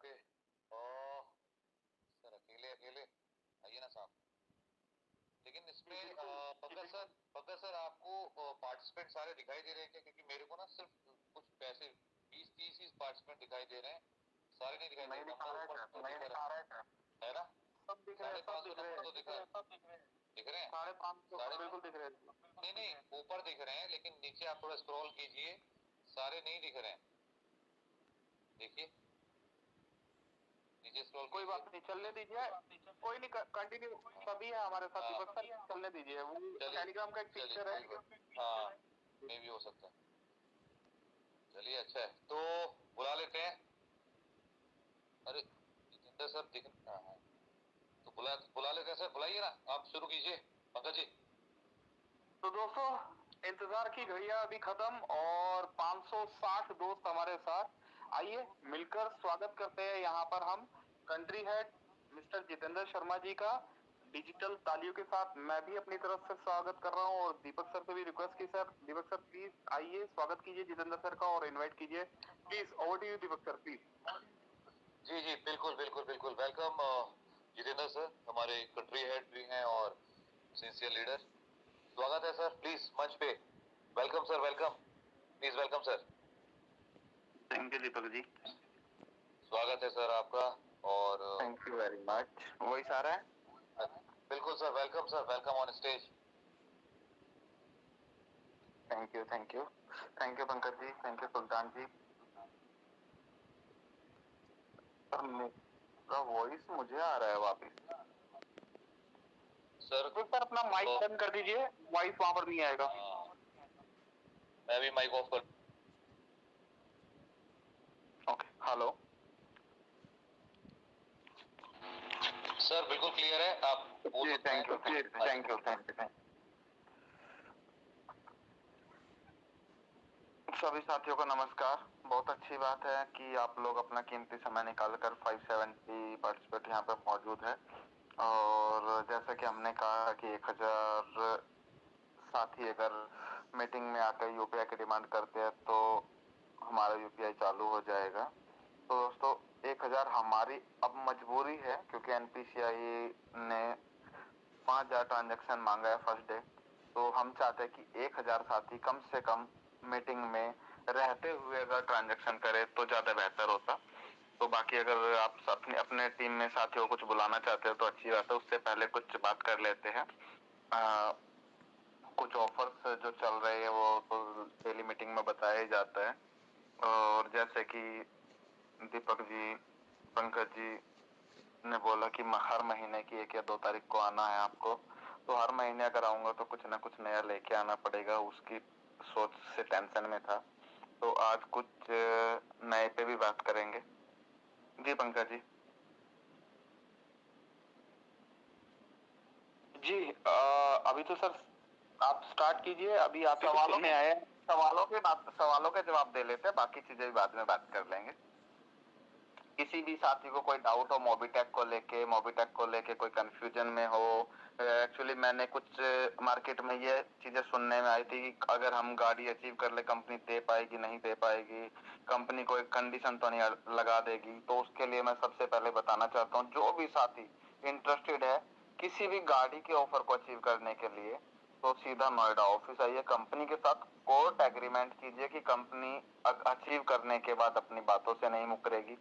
पे। ओ सर अकेले अकेले आइए ना साहब। लेकिन इसमें पंकज सर आपको पार्टिसिपेंट सारे दिखाई दे रहे हैं क्या? क्योंकि मेरे को ना सिर्फ कुछ पैसे 20-30 ही पार्टिसिपेंट दिखाई दे रहे हैं, सारे नहीं दिखाई दे रहे। है ना? सब दिख रहे हैं, सब दिख रहे हैं, तो दिख रहे हैं, सब दिख रहे हैं 550 बिल्कुल दिख रहे हैं। नहीं नहीं ऊपर दिख रहे हैं, लेकिन नीचे आप थोड़ा स्क्रॉल कीजिए, सारे नहीं दिख रहे हैं। देखिए नीचे स्क्रॉल, कोई बात नहीं, चलने दीजिए, कोई नहीं, कंटिन्यू, सभी है हमारे साथ दीपक सर, चलने दीजिए। वो टेलीग्राम का एक फीचर है। हाँ मे भी हो सकता है। चलिए अच्छा है, तो बुला लेते हैं। अरे जितेंद्र सर दिख रहा है तो बुला लेते हैं सर, बुलाइए ना, आप शुरू कीजिए पंकज जी। तो दोस्तों इंतजार की घड़ियां अभी खत्म और 560 दोस्त हमारे साथ। आइए मिलकर स्वागत करते हैं यहाँ पर हम country head mister Jitendra Sharma ji का डिजिटल तालियों के साथ। मैं भी अपनी तरफ से स्वागत कर रहा हूँ और दीपक सर से भी रिक्वेस्ट की सर, दीपक सर प्लीज आइए, स्वागत कीजिए जितेंद्र सर का और इनवाइट कीजिए। Please over to you Deepak sir please. जी जी बिल्कुल बिल्कुल बिल्कुल, वेलकम जितेंद्र सर, हमारे कंट्री हेड भी हैं और सिंसियर लीडर। स्वागत है सर, प्लीज मंच पे। Welcome sir, welcome, please welcome sir. Thank you Deepak ji, स्वागत है सर आपका। और thank you very much. Voice आ रहा है? बिल्कुल sir, welcome sir, welcome on stage. Thank you thank you thank you Pankaj ji, thank you Sultan ji. मेरा वॉइस मुझे आ रहा है वापस सर। तो सर अपना माइक बंद कर दीजिए, वॉइस वहां पर नहीं आएगा। मैं भी माइक ऑफ कर। ओके हेलो सर, बिल्कुल क्लियर है, आप बोल सकते हैं। Thank you thank you. सभी साथियों को नमस्कार। बहुत अच्छी बात है कि आप लोग अपना कीमती समय निकालकर 570 पार्टिसिपेंट यहाँ पे मौजूद है। और जैसा कि हमने कहा कि 1000 साथी अगर मीटिंग में आकर यूपीआई की डिमांड करते हैं तो हमारा यूपीआई चालू हो जाएगा। तो दोस्तों 1000 हमारी अब मजबूरी है क्योंकि एनपीसीआई ने 5000 ट्रांजैक्शन मांगा है फर्स्ट डे। तो हम चाहते हैं कि 1000 साथी कम से कम मीटिंग में रहते हुए अगर ट्रांजैक्शन करे तो ज्यादा बेहतर होता। तो बाकी अगर आप अपने अपने टीम में साथियों को कुछ बुलाना चाहते हो तो अच्छी बात है, उससे पहले कुछ बात कर लेते हैं। कुछ ऑफर्स जो चल रहे हैं वो तो डेली मीटिंग में बताया ही जाता है। और जैसे कि दीपक जी, पंकज जी ने बोला कि हर महीने की 1 या 2 तारीख को आना है आपको, तो हर महीने अगर आऊंगा तो कुछ ना कुछ नया लेके आना पड़ेगा, उसकी सोच से टेंशन में था। तो आज कुछ नए पे भी बात करेंगे। जी पंकज जी। जी अभी तो सर आप स्टार्ट कीजिए, अभी आप सवालों में आए, सवालों के जवाब दे लेते हैं, बाकी चीजें भी बाद में बात कर लेंगे। किसी भी साथी को कोई डाउट हो मोबिटेक को लेके कोई कंफ्यूजन में हो। एक्चुअली मैंने कुछ मार्केट में ये चीजें सुनने में आई थी कि अगर हम गाड़ी अचीव कर ले कंपनी दे पाएगी नहीं दे पाएगी, कंपनी को एक कंडीशन तो नहीं लगा देगी। तो उसके लिए मैं सबसे पहले बताना चाहता हूँ जो भी साथी इंटरेस्टेड है किसी भी गाड़ी के ऑफर को अचीव करने के लिए तो सीधा नोएडा ऑफिस आइए, कंपनी के साथ कोर्ट एग्रीमेंट कीजिए कि कंपनी अचीव करने के बाद अपनी बातों से नहीं मुकरेगी।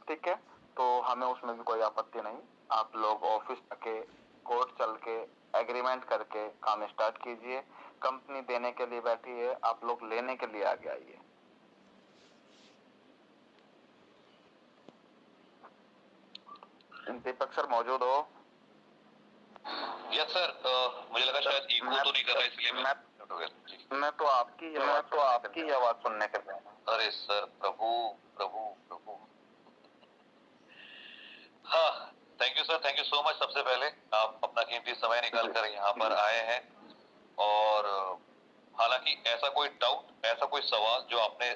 ठीक है, तो हमें उसमें भी कोई आपत्ति नहीं। आप लोग ऑफिस जाके कोर्ट चल के एग्रीमेंट करके काम स्टार्ट कीजिए। कंपनी देने के लिए बैठी है, आप लोग लेने के लिए आगे आइए। दीपक सर मौजूद हो? यस सर, मुझे लगा शायद इको तो नहीं कर रहा इसलिए मैं तो आपकी आवाज सुनने के लिए। अरे सर, प्रभु प्रभु प्रभु। हाँ thank you sir, thank you so much. सबसे पहले आप अपना कीमती समय निकाल कर यहाँ पर आए हैं और हालांकि ऐसा कोई डाउट, ऐसा कोई सवाल जो आपने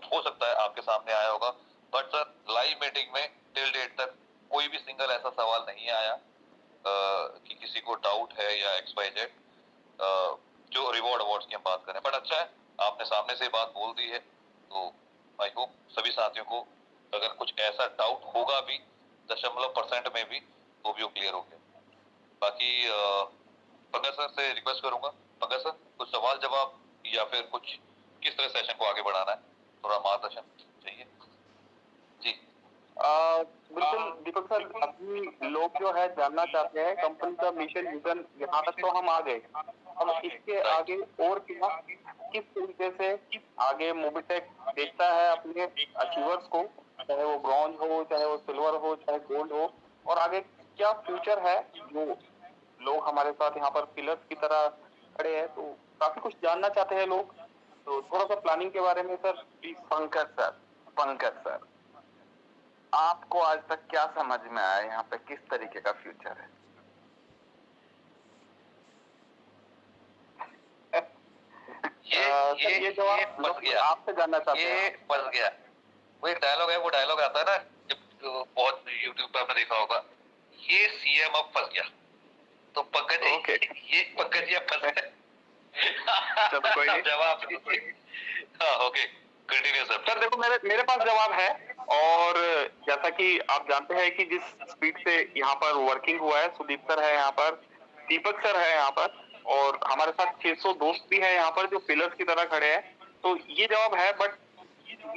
हो सकता है आपके सामने आया होगा, बट सर लाइव मीटिंग में टिल डेट तक कोई भी सिंगल ऐसा सवाल नहीं आया कि किसी को डाउट है या XYZ जो रिवॉर्ड अवार्ड्स की हम बात करें। बट अच्छा है आपने सामने से बात बोल दी है, तो आई होप सभी साथियों को अगर कुछ ऐसा डाउट होगा भी 0.% में भी, वो भी क्लियर हो गया। बाकी पंकज सर से रिक्वेस्ट करूंगा, पंकज सर कुछ सवाल जवाब या फिर कुछ किस तरह सेशन को आगे बढ़ाना है, थोड़ा मार्गदर्शन चाहिए जी। बिल्कुल दीपक सर, अभी लोग जो है जानना चाहते हैं कंपनी का मिशन विजन। यहाँ तक तो हम आ गए, हम इसके आगे और क्या किस तरीके से आगे मोबिटेक देखता है अपने अचीवर्स को, चाहे वो ब्रॉन्ज हो, चाहे वो सिल्वर हो, चाहे गोल्ड हो, और आगे क्या फ्यूचर है। जो लोग हमारे साथ यहाँ पर पिलर्स की तरह खड़े हैं, तो काफी कुछ जानना चाहते हैं लोग, तो थोड़ा सा प्लानिंग के बारे में सर प्लीज। पंकज सर आपको आज तक क्या समझ में आया, यहाँ पे किस तरीके का फ्यूचर है? ये जवाब फंस गया, आपसे जानना चाहते हैं। ये फंस गया। वो एक डायलॉग है, वो डायलॉग आता है ना जब बहुत यूट्यूब पे आपने देखा होगा, ये सीएम अब फंस गया। तो पंकज ये पंकज जी फंस गए। चलो कोई नहीं, जवाब हाँ ओके कंटिन्यू सर। सर देखो मेरे पास जवाब है, और जैसा कि आप जानते हैं कि जिस स्पीड से यहाँ पर वर्किंग हुआ है, सुदीप सर है यहाँ पर, दीपक सर है यहाँ पर, और हमारे साथ 600 दोस्त भी है यहाँ पर जो पिलर्स की तरह खड़े हैं। तो ये जवाब है, बट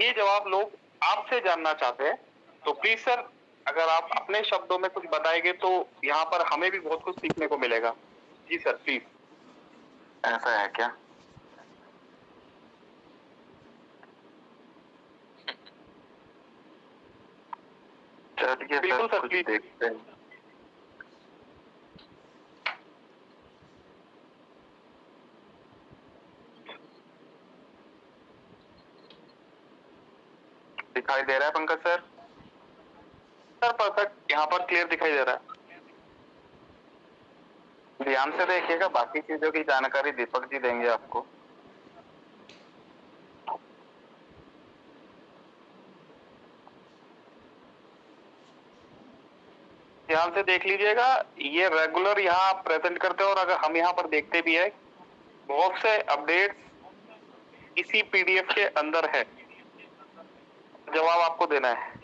ये जवाब लोग आपसे जानना चाहते हैं। तो प्लीज सर, अगर आप अपने शब्दों में कुछ बताएंगे तो यहाँ पर हमें भी बहुत कुछ सीखने को मिलेगा। जी सर प्लीज। ऐसा है क्या? चलिए बिल्कुल सर, कुछ प्लीज देखते हैं। दिखाई दे रहा है पंकज सर? सर परफेक्ट, यहाँ पर क्लियर दिखाई दे रहा है। ध्यान से देखिएगा, बाकी चीजों की जानकारी दीपक जी देंगे आपको। ध्यान से देख लीजिएगा, ये रेगुलर यहाँ प्रेजेंट करते हैं, और अगर हम यहाँ पर देखते भी है, बहुत से अपडेट्स इसी पीडीएफ के अंदर है। जवाब आपको देना है।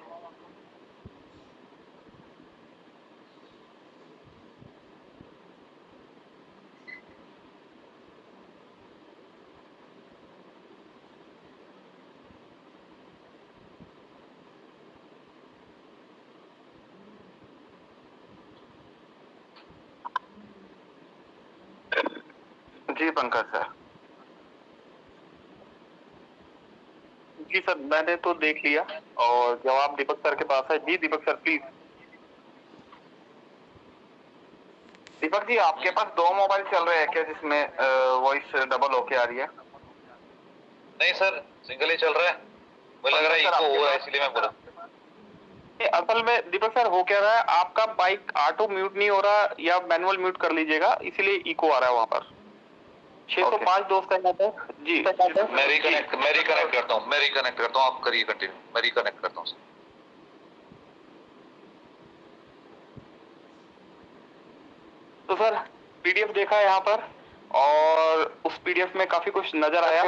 जी पंकज सर। जी सर, मैंने तो देख लिया, और जवाब दीपक सर के पास है। जी दीपक सर प्लीज। दीपक जी आपके पास 2 मोबाइल चल रहे हैं क्या, जिसमें वॉइस डबल होके आ रही है? नहीं सर, सिंगल ही चल रहा है। मुझे लग रहा है इको हो रहा है, इसलिए मैं बोला। असल में दीपक सर हो क्या रहा है, आपका बाइक ऑटो म्यूट नहीं हो रहा, या मैनुअल म्यूट कर लीजिएगा, इसीलिए इको आ रहा है वहाँ पर। 605 दोस्त है यहाँ पर। जी मैं रिकनेक्ट करता हूँ, आप करिए कंटिन्यू, मैं रिकनेक्ट करता हूँ। तो सर पीडीएफ देखा है यहाँ पर, और उस पीडीएफ में काफी कुछ नजर आया।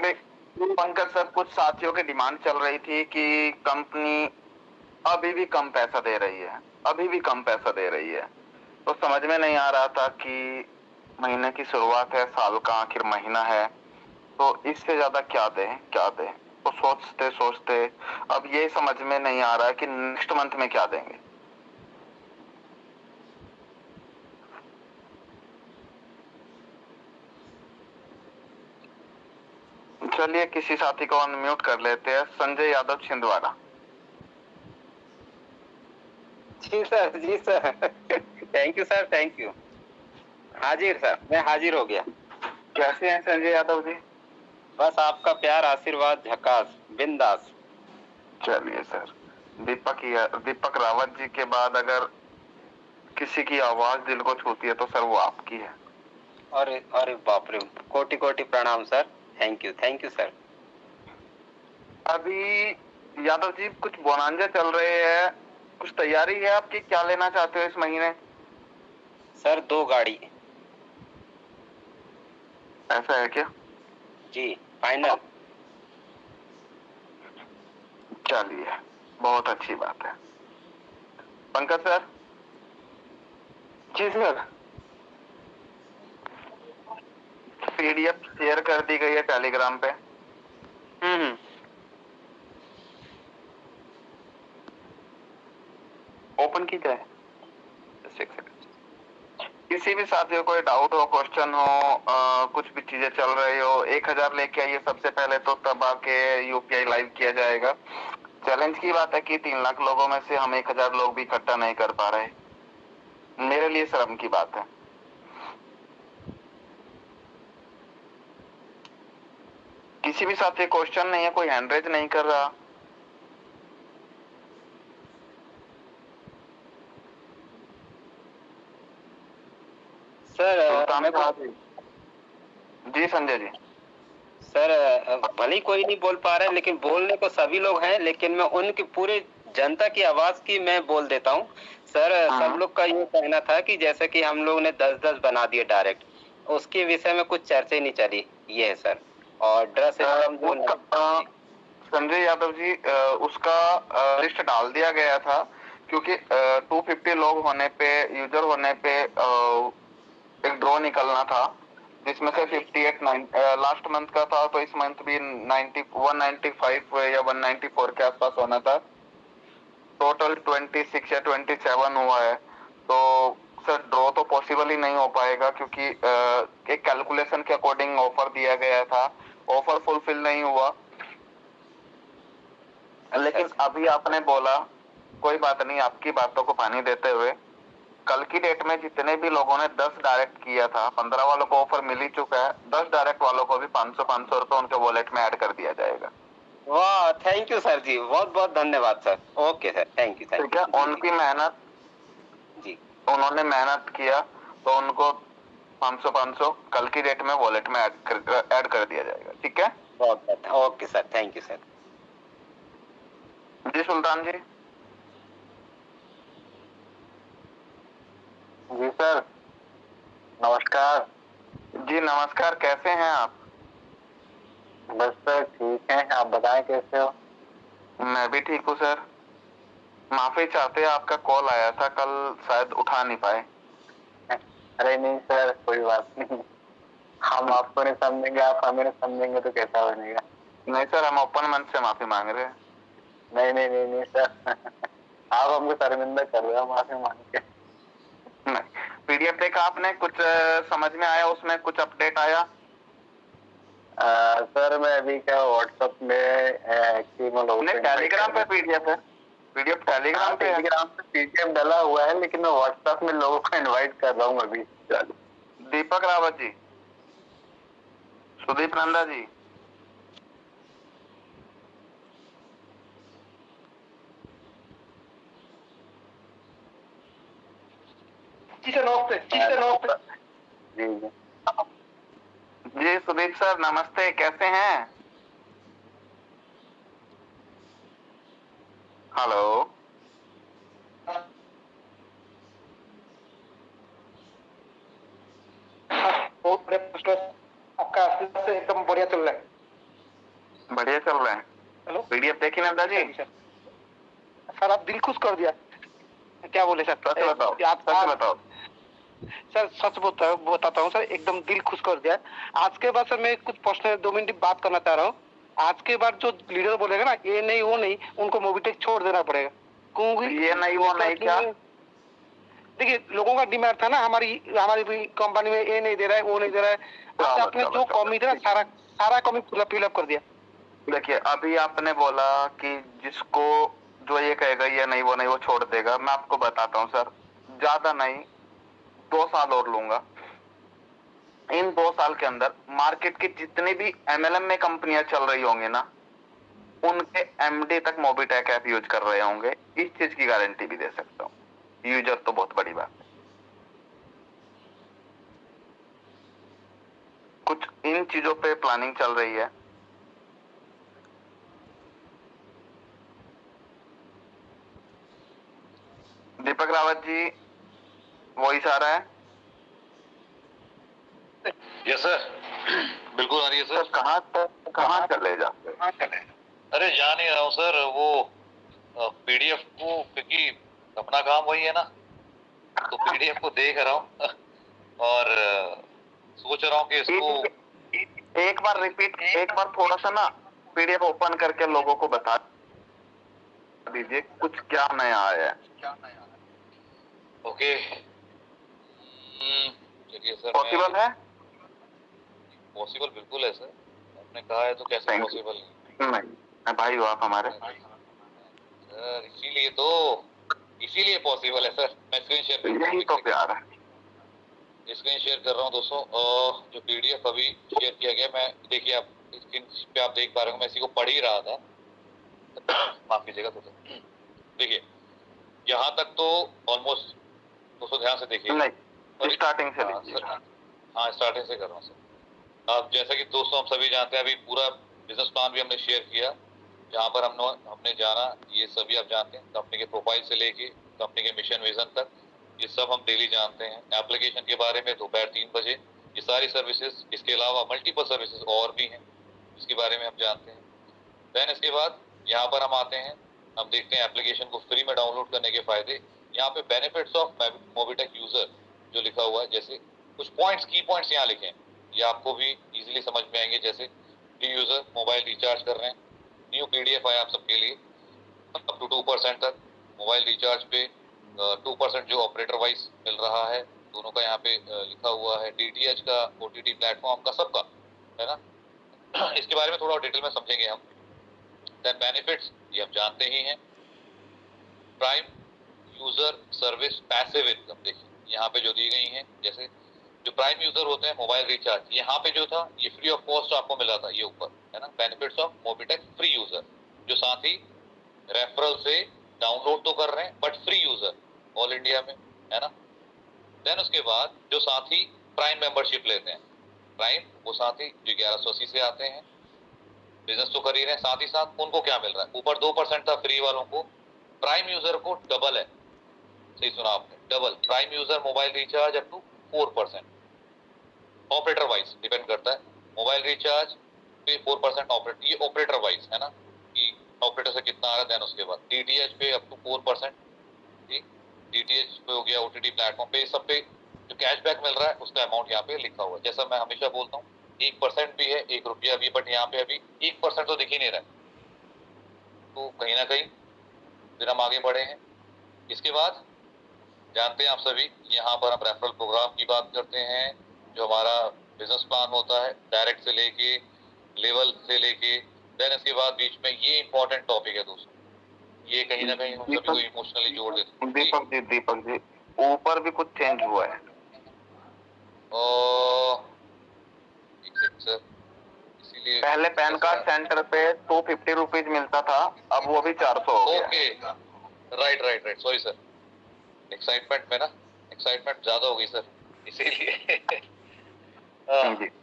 पंकज सर कुछ साथियों की डिमांड चल रही थी कि कंपनी अभी भी कम पैसा दे रही है, तो समझ में नहीं आ रहा था कि महीने की शुरुआत है, साल का आखिर महीना है, तो इससे ज्यादा क्या दें। तो सोचते अब ये समझ में नहीं आ रहा है कि नेक्स्ट मंथ में क्या देंगे। चलिए किसी साथी को अनम्यूट कर लेते हैं। संजय यादव छिंदवाड़ा। जी sir thank you sir, thank you. हाजिर सर, मैं हाजिर हो गया। कैसे हैं संजय यादव जी? बस आपका प्यार आशीर्वाद, झकास बिंदास। चलिए सर, दीपक रावत जी के बाद अगर किसी की आवाज दिल को छूती है तो सर वो आपकी है। अरे बाप रे, कोटि कोटि प्रणाम सर। Thank you sir. अभी यादव जी कुछ बोनांजा चल रहे हैं, कुछ तैयारी है आपकी? क्या लेना चाहते हो इस महीने? सर 2 गाड़ी। ऐसा है क्या? जी फाइनल। चलिए बहुत अच्छी बात है। पंकज सर। जी सर। पीडीएफ शेयर कर दी गई है टेलीग्राम पे। ओपन की जाए। किसी भी साथी को कोई डाउट हो, क्वेश्चन हो, कुछ भी चीजें चल रही हो, 1000 लेके आइए सबसे पहले, तो तब आके यूपीआई लाइव किया जाएगा। चैलेंज की बात है कि 3 लाख लोगों में से हम 1000 लोग भी इकट्ठा नहीं कर पा रहे। मेरे लिए शर्म की बात है। किसी भी साथी क्वेश्चन नहीं है, कोई हैंड रेज नहीं कर रहा। सर जी संजय जी। सर भले ही कोई नहीं बोल पा रहा है, लेकिन बोलने को सभी लोग हैं, लेकिन मैं उनकी पूरे जनता की आवाज की मैं बोल देता हूँ। सर सब लोग का ये कहना था कि जैसे कि हम लोग ने 10-10 बना दिए डायरेक्ट, उसके विषय में कुछ चर्चा नहीं चली। ये है सर। और ड्रेस संजय यादव जी, उसका लिस्ट डाल दिया गया था, क्योंकि 250 लोग होने पे, यूजर होने पे एक ड्रॉ निकलना था, जिसमें से 58 लास्ट मंथ का था, तो इस मंथ भी 195 या 194 के आसपास होना था। टोटल 26 या 27 हुआ है। तो सर ड्रॉ तो पॉसिबल ही नहीं हो पाएगा, क्योंकि एक कैलकुलेशन के अकॉर्डिंग ऑफर दिया गया था, ऑफर फुलफिल नहीं हुआ। लेकिन अभी आपने बोला, कोई बात नहीं, आपकी बातों को पानी देते हुए, कल की डेट में जितने भी लोगों ने 10 डायरेक्ट किया था, 15 वालों को ऑफर मिल ही चुका है, 10 डायरेक्ट वालों को भी 500 रुपए उनके वॉलेट में ऐड कर दिया जाएगा। वाह, थैंक यू सर जी, बहुत बहुत धन्यवाद sir. Okay sir, thank you. ठीक है, उनकी मेहनत जी, उन्होंने मेहनत किया, तो उनको 500 कल की डेट में वॉलेट में ऐड कर दिया जाएगा। ठीक है, बहुत बहुत okay sir, thank you sir. जी सुल्तान जी। जी सर, नमस्कार। जी नमस्कार, कैसे हैं आप? बस सर ठीक है, आप बताएं कैसे हो? मैं भी ठीक हूँ सर। माफी चाहते हैं, आपका कॉल आया था कल, शायद उठा नहीं पाए। अरे नहीं सर, कोई बात नहीं। हम आपको नहीं समझेंगे, आप हमें नहीं समझेंगे तो कैसा बनेगा? नहीं सर, हम ओपन मन से माफी मांग रहे हैं। नहीं नहीं नहीं नहीं सर। आप हमको शर्मिंदा कर रहे हो माफी मांग के। पीडीएफ देखा आपने? कुछ समझ में आया उसमें? कुछ अपडेट आया? सर मैं अभी क्या व्हाट्सएप में एक्टिव नहीं, टेलीग्राम पे पीडीएफ है। पीडीएफ टेलीग्राम पे पीडीएफ डाला हुआ है, लेकिन मैं व्हाट्सएप में लोगों को इनवाइट कर रहा हूँ अभी। दीपक रावत जी, सुदीप नंदा जी, जी जी जी सुदीप सर नमस्ते, कैसे हैं? हेलो। आपका से एकदम बढ़िया चल रहा है। बढ़िया चल रहे हैं। हेलो, पीडीएफ देखी नंदा जी? सर आप दिल खुश कर दिया। क्या बोले सर? सच बताओ, सच बताओ सर। सच बताता हूँ सर, एकदम दिल खुश कर दिया। आज के बाद सर मैं कुछ पर्सनल 2 मिनट बात करना चाह रहा हूँ। आज के बाद जो लीडर बोलेगा ना, ये नहीं वो नहीं, उनको मोबिटेक छोड़ देना पड़ेगा। क्योंकि ये नहीं वो नहीं क्या? देखिए, लोगों का डिमांड था ना, हमारी कंपनी में ये नहीं दे रहा है, वो नहीं दे रहा है। आपने जो कमी थी ना, सारा कमी फिलअप कर दिया। देखिए, अभी आपने बोला कि जिसको जो ये कहेगा ये नहीं वो नहीं, वो छोड़ देगा। मैं आपको बताता हूँ सर, ज्यादा नहीं, 2 साल और लूंगा। इन 2 साल के अंदर मार्केट की जितनी भी एमएलएम में कंपनियां चल रही होंगी ना, उनके एमडी तक मोबिटेक ऐप यूज कर रहे होंगे। इस चीज की गारंटी भी दे सकता हूँ। यूजर तो बहुत बड़ी बात है। कुछ इन चीजों पे प्लानिंग चल रही है। दीपक रावत जी, वॉइस आ रहा है? यस सर, बिल्कुल आ रही है सर। कहाँ चले जाते? अरे जा नहीं रहा हूँ सर, वो पीडीएफ को, क्योंकि अपना काम वही है ना, तो पीडीएफ को देख रहा हूँ और सोच रहा हूँ कि इसको एक बार रिपीट, एक बार थोड़ा सा ना पीडीएफ ओपन करके लोगों को बता दीजिए कुछ क्या नया आया है। ओके, चलिए सर। पॉसिबल है? पॉसिबल बिल्कुल है सर, आपने कहा है तो कैसे पॉसिबल नहीं भाई हो आप हमारे सर, इसीलिए पॉसिबल है सर। मैं स्क्रीन शेयर कर रहा हूँ, यही तो प्यार है। स्क्रीन शेयर कर रहा हूँ दोस्तों। जो पीडीएफ अभी शेयर किया गया, मैं देखिए आप स्क्रीन पे आप देख पा रहे हो, मैं इसी को पढ़ ही रहा था। माफ कीजिएगा तो देखिए यहाँ तक तो ऑलमोस्ट दोस्तों ध्यान से देखिए। नहीं, स्टार्टिंग से हाँ स्टार्टिंग से कर रहा हूँ सर। अब जैसा कि दोस्तों हम सभी जानते हैं, अभी पूरा बिजनेस प्लान भी हमने शेयर किया, जहाँ पर हमने जाना, ये सभी आप जानते हैं, कंपनी के प्रोफाइल से लेके कंपनी के मिशन विजन तक, ये सब हम डेली जानते हैं। एप्लीकेशन के बारे में दोपहर 3 बजे ये सारी सर्विसेज, इसके अलावा मल्टीपल सर्विसेज और भी हैं इसके बारे में हम जानते हैं। देन इसके बाद यहाँ पर हम आते हैं, हम देखते हैं एप्लीकेशन को फ्री में डाउनलोड करने के फायदे। यहाँ पे बेनिफिट्स ऑफ मोबिटेक यूजर जो लिखा हुआ है, जैसे कुछ पॉइंट्स, की पॉइंट्स यहाँ लिखे हैं, ये आपको भी इजीली समझ में आएंगे। जैसे फ्री यूजर मोबाइल रिचार्ज कर रहे हैं, न्यू पीडीएफ आया आप सबके लिए, अप टू 2% तक मोबाइल रिचार्ज पे 2% जो ऑपरेटर वाइज मिल रहा है, दोनों का यहाँ पे लिखा हुआ है। डीटीएच का, ओटीटी प्लेटफॉर्म का, सबका है ना। इसके बारे में थोड़ा डिटेल में समझेंगे हम। देन बेनिफिट्स ये हम जानते ही हैं। Prime user service passive income, देखिए यहाँ पे जो दी गई हैं, जैसे जो प्राइम यूजर होते हैं मोबाइल रिचार्ज, यहाँ पे जो था ये फ्री ऑफ कॉस्ट आपको मिला था, ये ऊपर है ना, benefits of Mobitech free user, जो साथ ही रेफरल से डाउनलोड तो कर रहे हैं but free user all India में, है ना। देन उसके बाद जो साथी प्राइम मेंबरशिप लेते हैं, प्राइम वो साथी जो 1180 से आते हैं, बिजनेस तो कर ही रहे हैं, साथ ही साथ उनको क्या मिल रहा है, ऊपर 2% था फ्री वालों को, प्राइम यूजर को डबल है, सही सुना आपने, double prime user mobile recharge up to 4%, operator wise depend करता है, मोबाइल रिचार्ज पे 4% ऑपरेटर, ये ऑपरेटर वाइज है ना, कि ऑपरेटर से कितना आ रहा है। देन उसके बाद डीटीएच पे अप टू 4%, ठीक, डीटीएच पे हो गया, ओटीटी प्लेटफॉर्म पे, सब पे जो कैशबैक मिल रहा है उसका अमाउंट यहाँ पे लिखा हुआ है। जैसा मैं हमेशा बोलता हूँ, 1% भी है, 1 रुपया भी, बट यहाँ पे अभी 1% तो दिख ही नहीं रहा है, तो कहीं ना कहीं फिर हम आगे बढ़े हैं। इसके बाद जानते हैं आप सभी, यहाँ पर हम रेफरल प्रोग्राम की बात करते हैं, जो हमारा बिजनेस प्लान होता है, डायरेक्ट से लेके लेवल से लेके। देन इसके बाद बीच में ये इंपॉर्टेंट टॉपिक है दोस्तों, ये कहीं ना कहीं हम सभी को इमोशनली जोड़ देते हैं। दीपक जी ऊपर भी कुछ चेंज हुआ है। सर इसीलिए पहले पैन कार्ड सेंटर पे 250 रुपीज मिलता था, अब वो भी 400 हो गया। Okay, right, sorry sir, excitement में ना, एक्साइटमेंट ज्यादा हो गई सर, इसीलिए।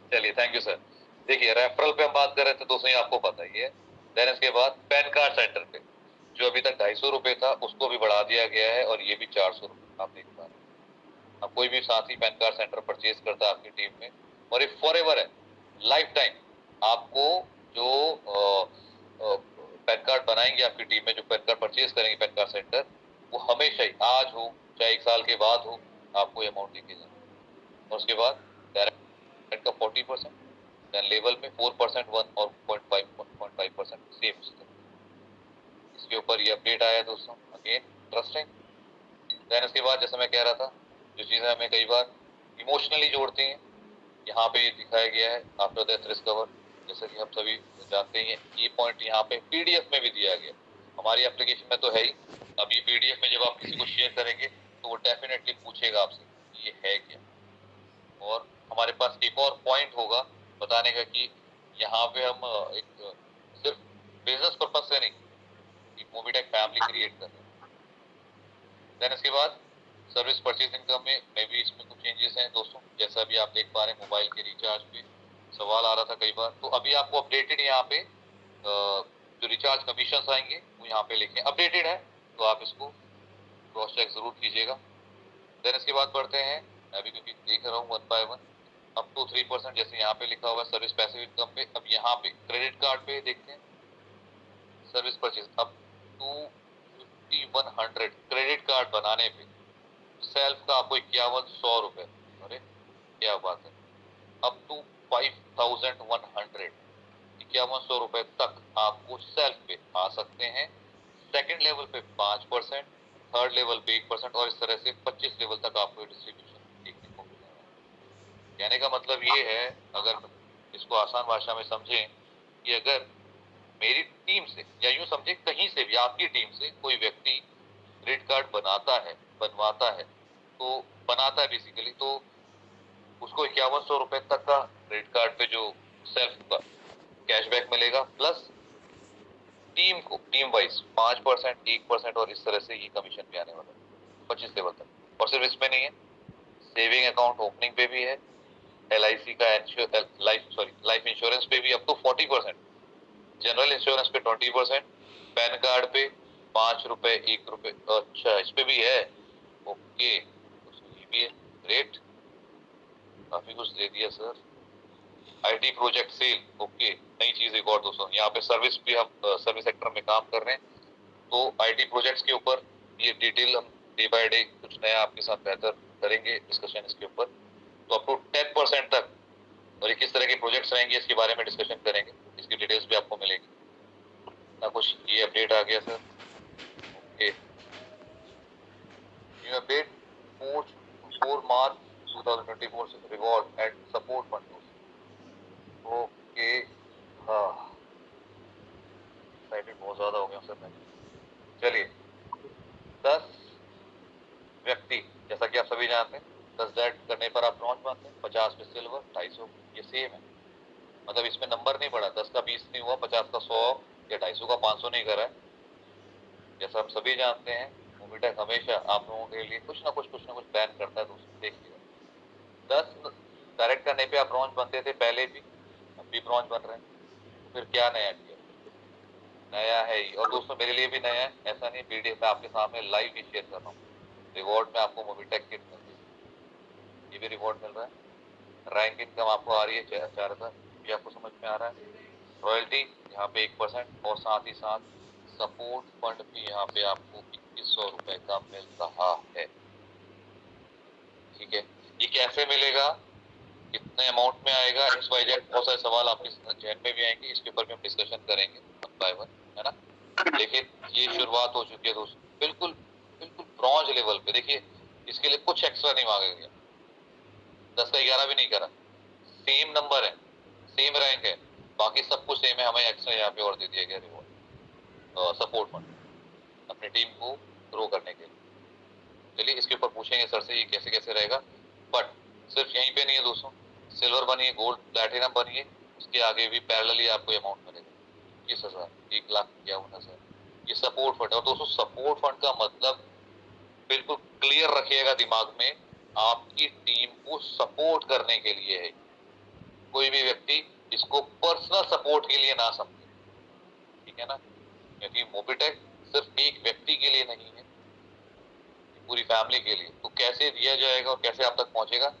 चलिए, थैंक यू सर। देखिए रेफरल पे हम बात कर रहे थे दोस्तों, ये आपको पता ही है। देन इसके बाद पैन कार्ड सेंटर पे जो अभी तक 250 रुपए था, उसको भी बढ़ा दिया गया है, और ये भी 400 रुपए आप देख पा रहे हैं। अब कोई भी साथी पैन कार्ड सेंटर परचेज करता है आपकी टीम में, और ये फॉरएवर है, लाइफ टाइम, आपको जो पैन कार्ड बनाएंगे आपकी टीम में, जो पैन कार्ड परचेज करेंगे पैन कार्ड सेंटर, वो हमेशा ही, आज हो चाहे 1 साल के बाद हो, आपको अमाउंट देके जाए। और उसके बाद डायरेक्ट का 40%, देन लेवल में 4%, 1 और 0.5% सेम। इसके ऊपर ये अपडेट आया दोस्तों, अगेन इंटरेस्टिंग। देन इसके बाद जैसा मैं कह रहा था, जो चीजें हमें कई बार इमोशनली जोड़ती हैं, यहाँ पे दिखाया गया है, आफ्टर डेथ रिस्क कवर, जैसा कि हम सभी जानते हैं, ये पॉइंट यहाँ पे पीडीएफ में भी दिया गया, हमारी एप्लीकेशन में तो है ही। अब ये पीडीएफ में जब आप किसी को शेयर करेंगे तो वो डेफिनेटली पूछेगा आपसे ये है क्या, और हमारे पास एक और पॉइंट होगा बताने का कि यहाँ पे हम एक सिर्फ बिजनेस पर्पज से नहीं, मोबिटेक फैमिली क्रिएट कर रहे हैं। देन इसके बाद सर्विस परचेज इनकम में भी इसमें कुछ चेंजेस हैं दोस्तों, जैसा भी आप देख पा रहे हैं, मोबाइल के रिचार्ज पे सवाल आ रहा था कई बार, तो अभी आपको अपडेटेड यहाँ पे जो रिचार्ज कमीशन आएंगे वो यहाँ पे लिखे अपडेटेड है, तो आप इसको क्रॉस चेक जरूर कीजिएगा। देन इसके बाद बढ़ते हैं, अभी क्योंकि देख रहा हूँ 1 बाय 1, अप टू 3% जैसे यहाँ पे लिखा हुआ है सर्विस पैसिव इनकम पे। अब यहाँ पे क्रेडिट कार्ड पे देखते हैं, service purchase up to card बनाने पे सेल्फ का आपको 5100 रुपए, अरे क्या बात है, अप टू 5100, 5100 रुपए तक आपको सेल्फ पे आ सकते हैं। सेकंड लेवल पे 5%, थर्ड लेवल पे 1% और इस तरह से 25 लेवल तक आपको डिस्ट्रीब्यूशन देखने को मिलेगा। कहने का मतलब ये है, अगर इसको आसान भाषा में समझें, कि अगर मेरी टीम से या यूं समझे कहीं से भी आपकी टीम से कोई व्यक्ति क्रेडिट कार्ड बनाता है, बनवाता है, तो बनाता है बेसिकली, तो उसको 5100 रुपए तक का क्रेडिट कार्ड पे जो सेल्फ का कैशबैक मिलेगा, प्लस टीम को टीम वाइज 5%, 1% और इस तरह से ये कमीशन भी आने वाला है 25 लेवल तक। और सिर्फ इसमें नहीं है, सेविंग अकाउंट ओपनिंग पे भी है, LIC का लाइफ इंश्योरेंस पे भी अप टू 40%, जनरल इंश्योरेंस पे 20%, पैन कार्ड पे 5 रुपए, 1 रुपए, अच्छा इस पे भी है, ओके ये भी है, ग्रेट, काफी कुछ दे दिया sir. IT project sale, okay नई चीज एक और दोस्तों, यहाँ पे सर्विस भी हम सर्विस सेक्टर में काम कर रहे हैं, तो IT प्रोजेक्ट्स के ऊपर ये डिटेल हम डे बाय डे कुछ नया आपके साथ बेहतर करेंगे डिस्कशन इसके ऊपर। तो अप टू 10% तक, और ये किस तरह के प्रोजेक्ट्स रहेंगे इसके बारे में डिस्कशन करेंगे, इसकी डिटेल्स भी आपको मिलेगी ना। कुछ ये अपडेट आ गया सर, ओके न्यू अपडेट 4 मार्च 2024 reward eight support fund, okay हाँ एक्साइटेड बहुत ज्यादा हो गया सर मैं। चलिए 10 व्यक्ति, जैसा कि आप सभी जानते हैं, 10 डेट करने पर आप ब्रॉन्ज पाते हैं, 50 पे सिल्वर, 250 ये सेम है, मतलब इसमें नंबर नहीं बढ़ा, 10 का 20 नहीं हुआ, 50 का 100 या 250 का 500 नहीं करा है। जैसा हम सभी जानते हैं मोबिटेक हमेशा आप लोगों के लिए कुछ ना कुछ प्लान करता है, दोस्तों देखिएगा। 10 डायरेक्ट करने पे आप ब्रॉन्ज बनते थे पहले भी, अब भी ब्रॉन्ज बन रहे हैं, फिर क्या नया किया, नया है ही। और दोस्तों मेरे लिए भी नया है, ऐसा नहीं, PDF में आपके सामने लाइव ही शेयर कर रहा हूँ। रिवॉर्ड में आपको मोबिटेक किट मिल रही है, ये भी रिवॉर्ड मिल रहा है। रैंक इनकम आपको आ रही है 4000, ये आपको समझ में आ रहा है। रॉयल्टी यहाँ पे 1% और साथ ही साथ सपोर्ट फंड भी यहाँ पे आपको 2100 रुपए का मिल रहा है, ठीक है। ये कैसे मिलेगा, कितने अमाउंट में आएगा, XYZ बहुत सारे सवाल आपके जहन में भी आएंगे, इसके ऊपर भी हम डिस्कशन करेंगे वन बाय वन, है ना। लेकिन ये शुरुआत हो चुकी है दोस्तों, बिल्कुल बिल्कुल ब्रॉन्ज लेवल पे। देखिए इसके लिए कुछ एक्स्ट्रा नहीं मांगा गया, 10 का 11 भी नहीं करा, सेम नंबर है, सेम रैंक है, बाकी सब कुछ सेम है, हमें एक्स्ट्रा यहाँ पे और दे दिया गया रिवॉर्ड, सपोर्ट फंड अपनी टीम को ग्रो करने के लिए। चलिए इसके ऊपर पूछेंगे सर से ये कैसे कैसे रहेगा, बट सिर्फ यहीं पे नहीं है दोस्तों, सिल्वर बनिए, गोल्ड प्लैटिनम बनिए, उसके आगे भी पैरेलली आपको अमाउंट मिलेगा 21,000, 1,51,000, ये सपोर्ट फंड। और दोस्तों सपोर्ट फंड का मतलब बिल्कुल क्लियर रखिएगा दिमाग में, आपकी टीम को सपोर्ट करने के लिए है। कोई भी व्यक्ति इसको पर्सनल सपोर्ट के लिए ना समझे, ठीक है ना, क्योंकि मोबिटेक सिर्फ एक व्यक्ति के लिए नहीं है, पूरी फैमिली के लिए। तो कैसे दिया जाएगा और कैसे आप तक पहुंचेगा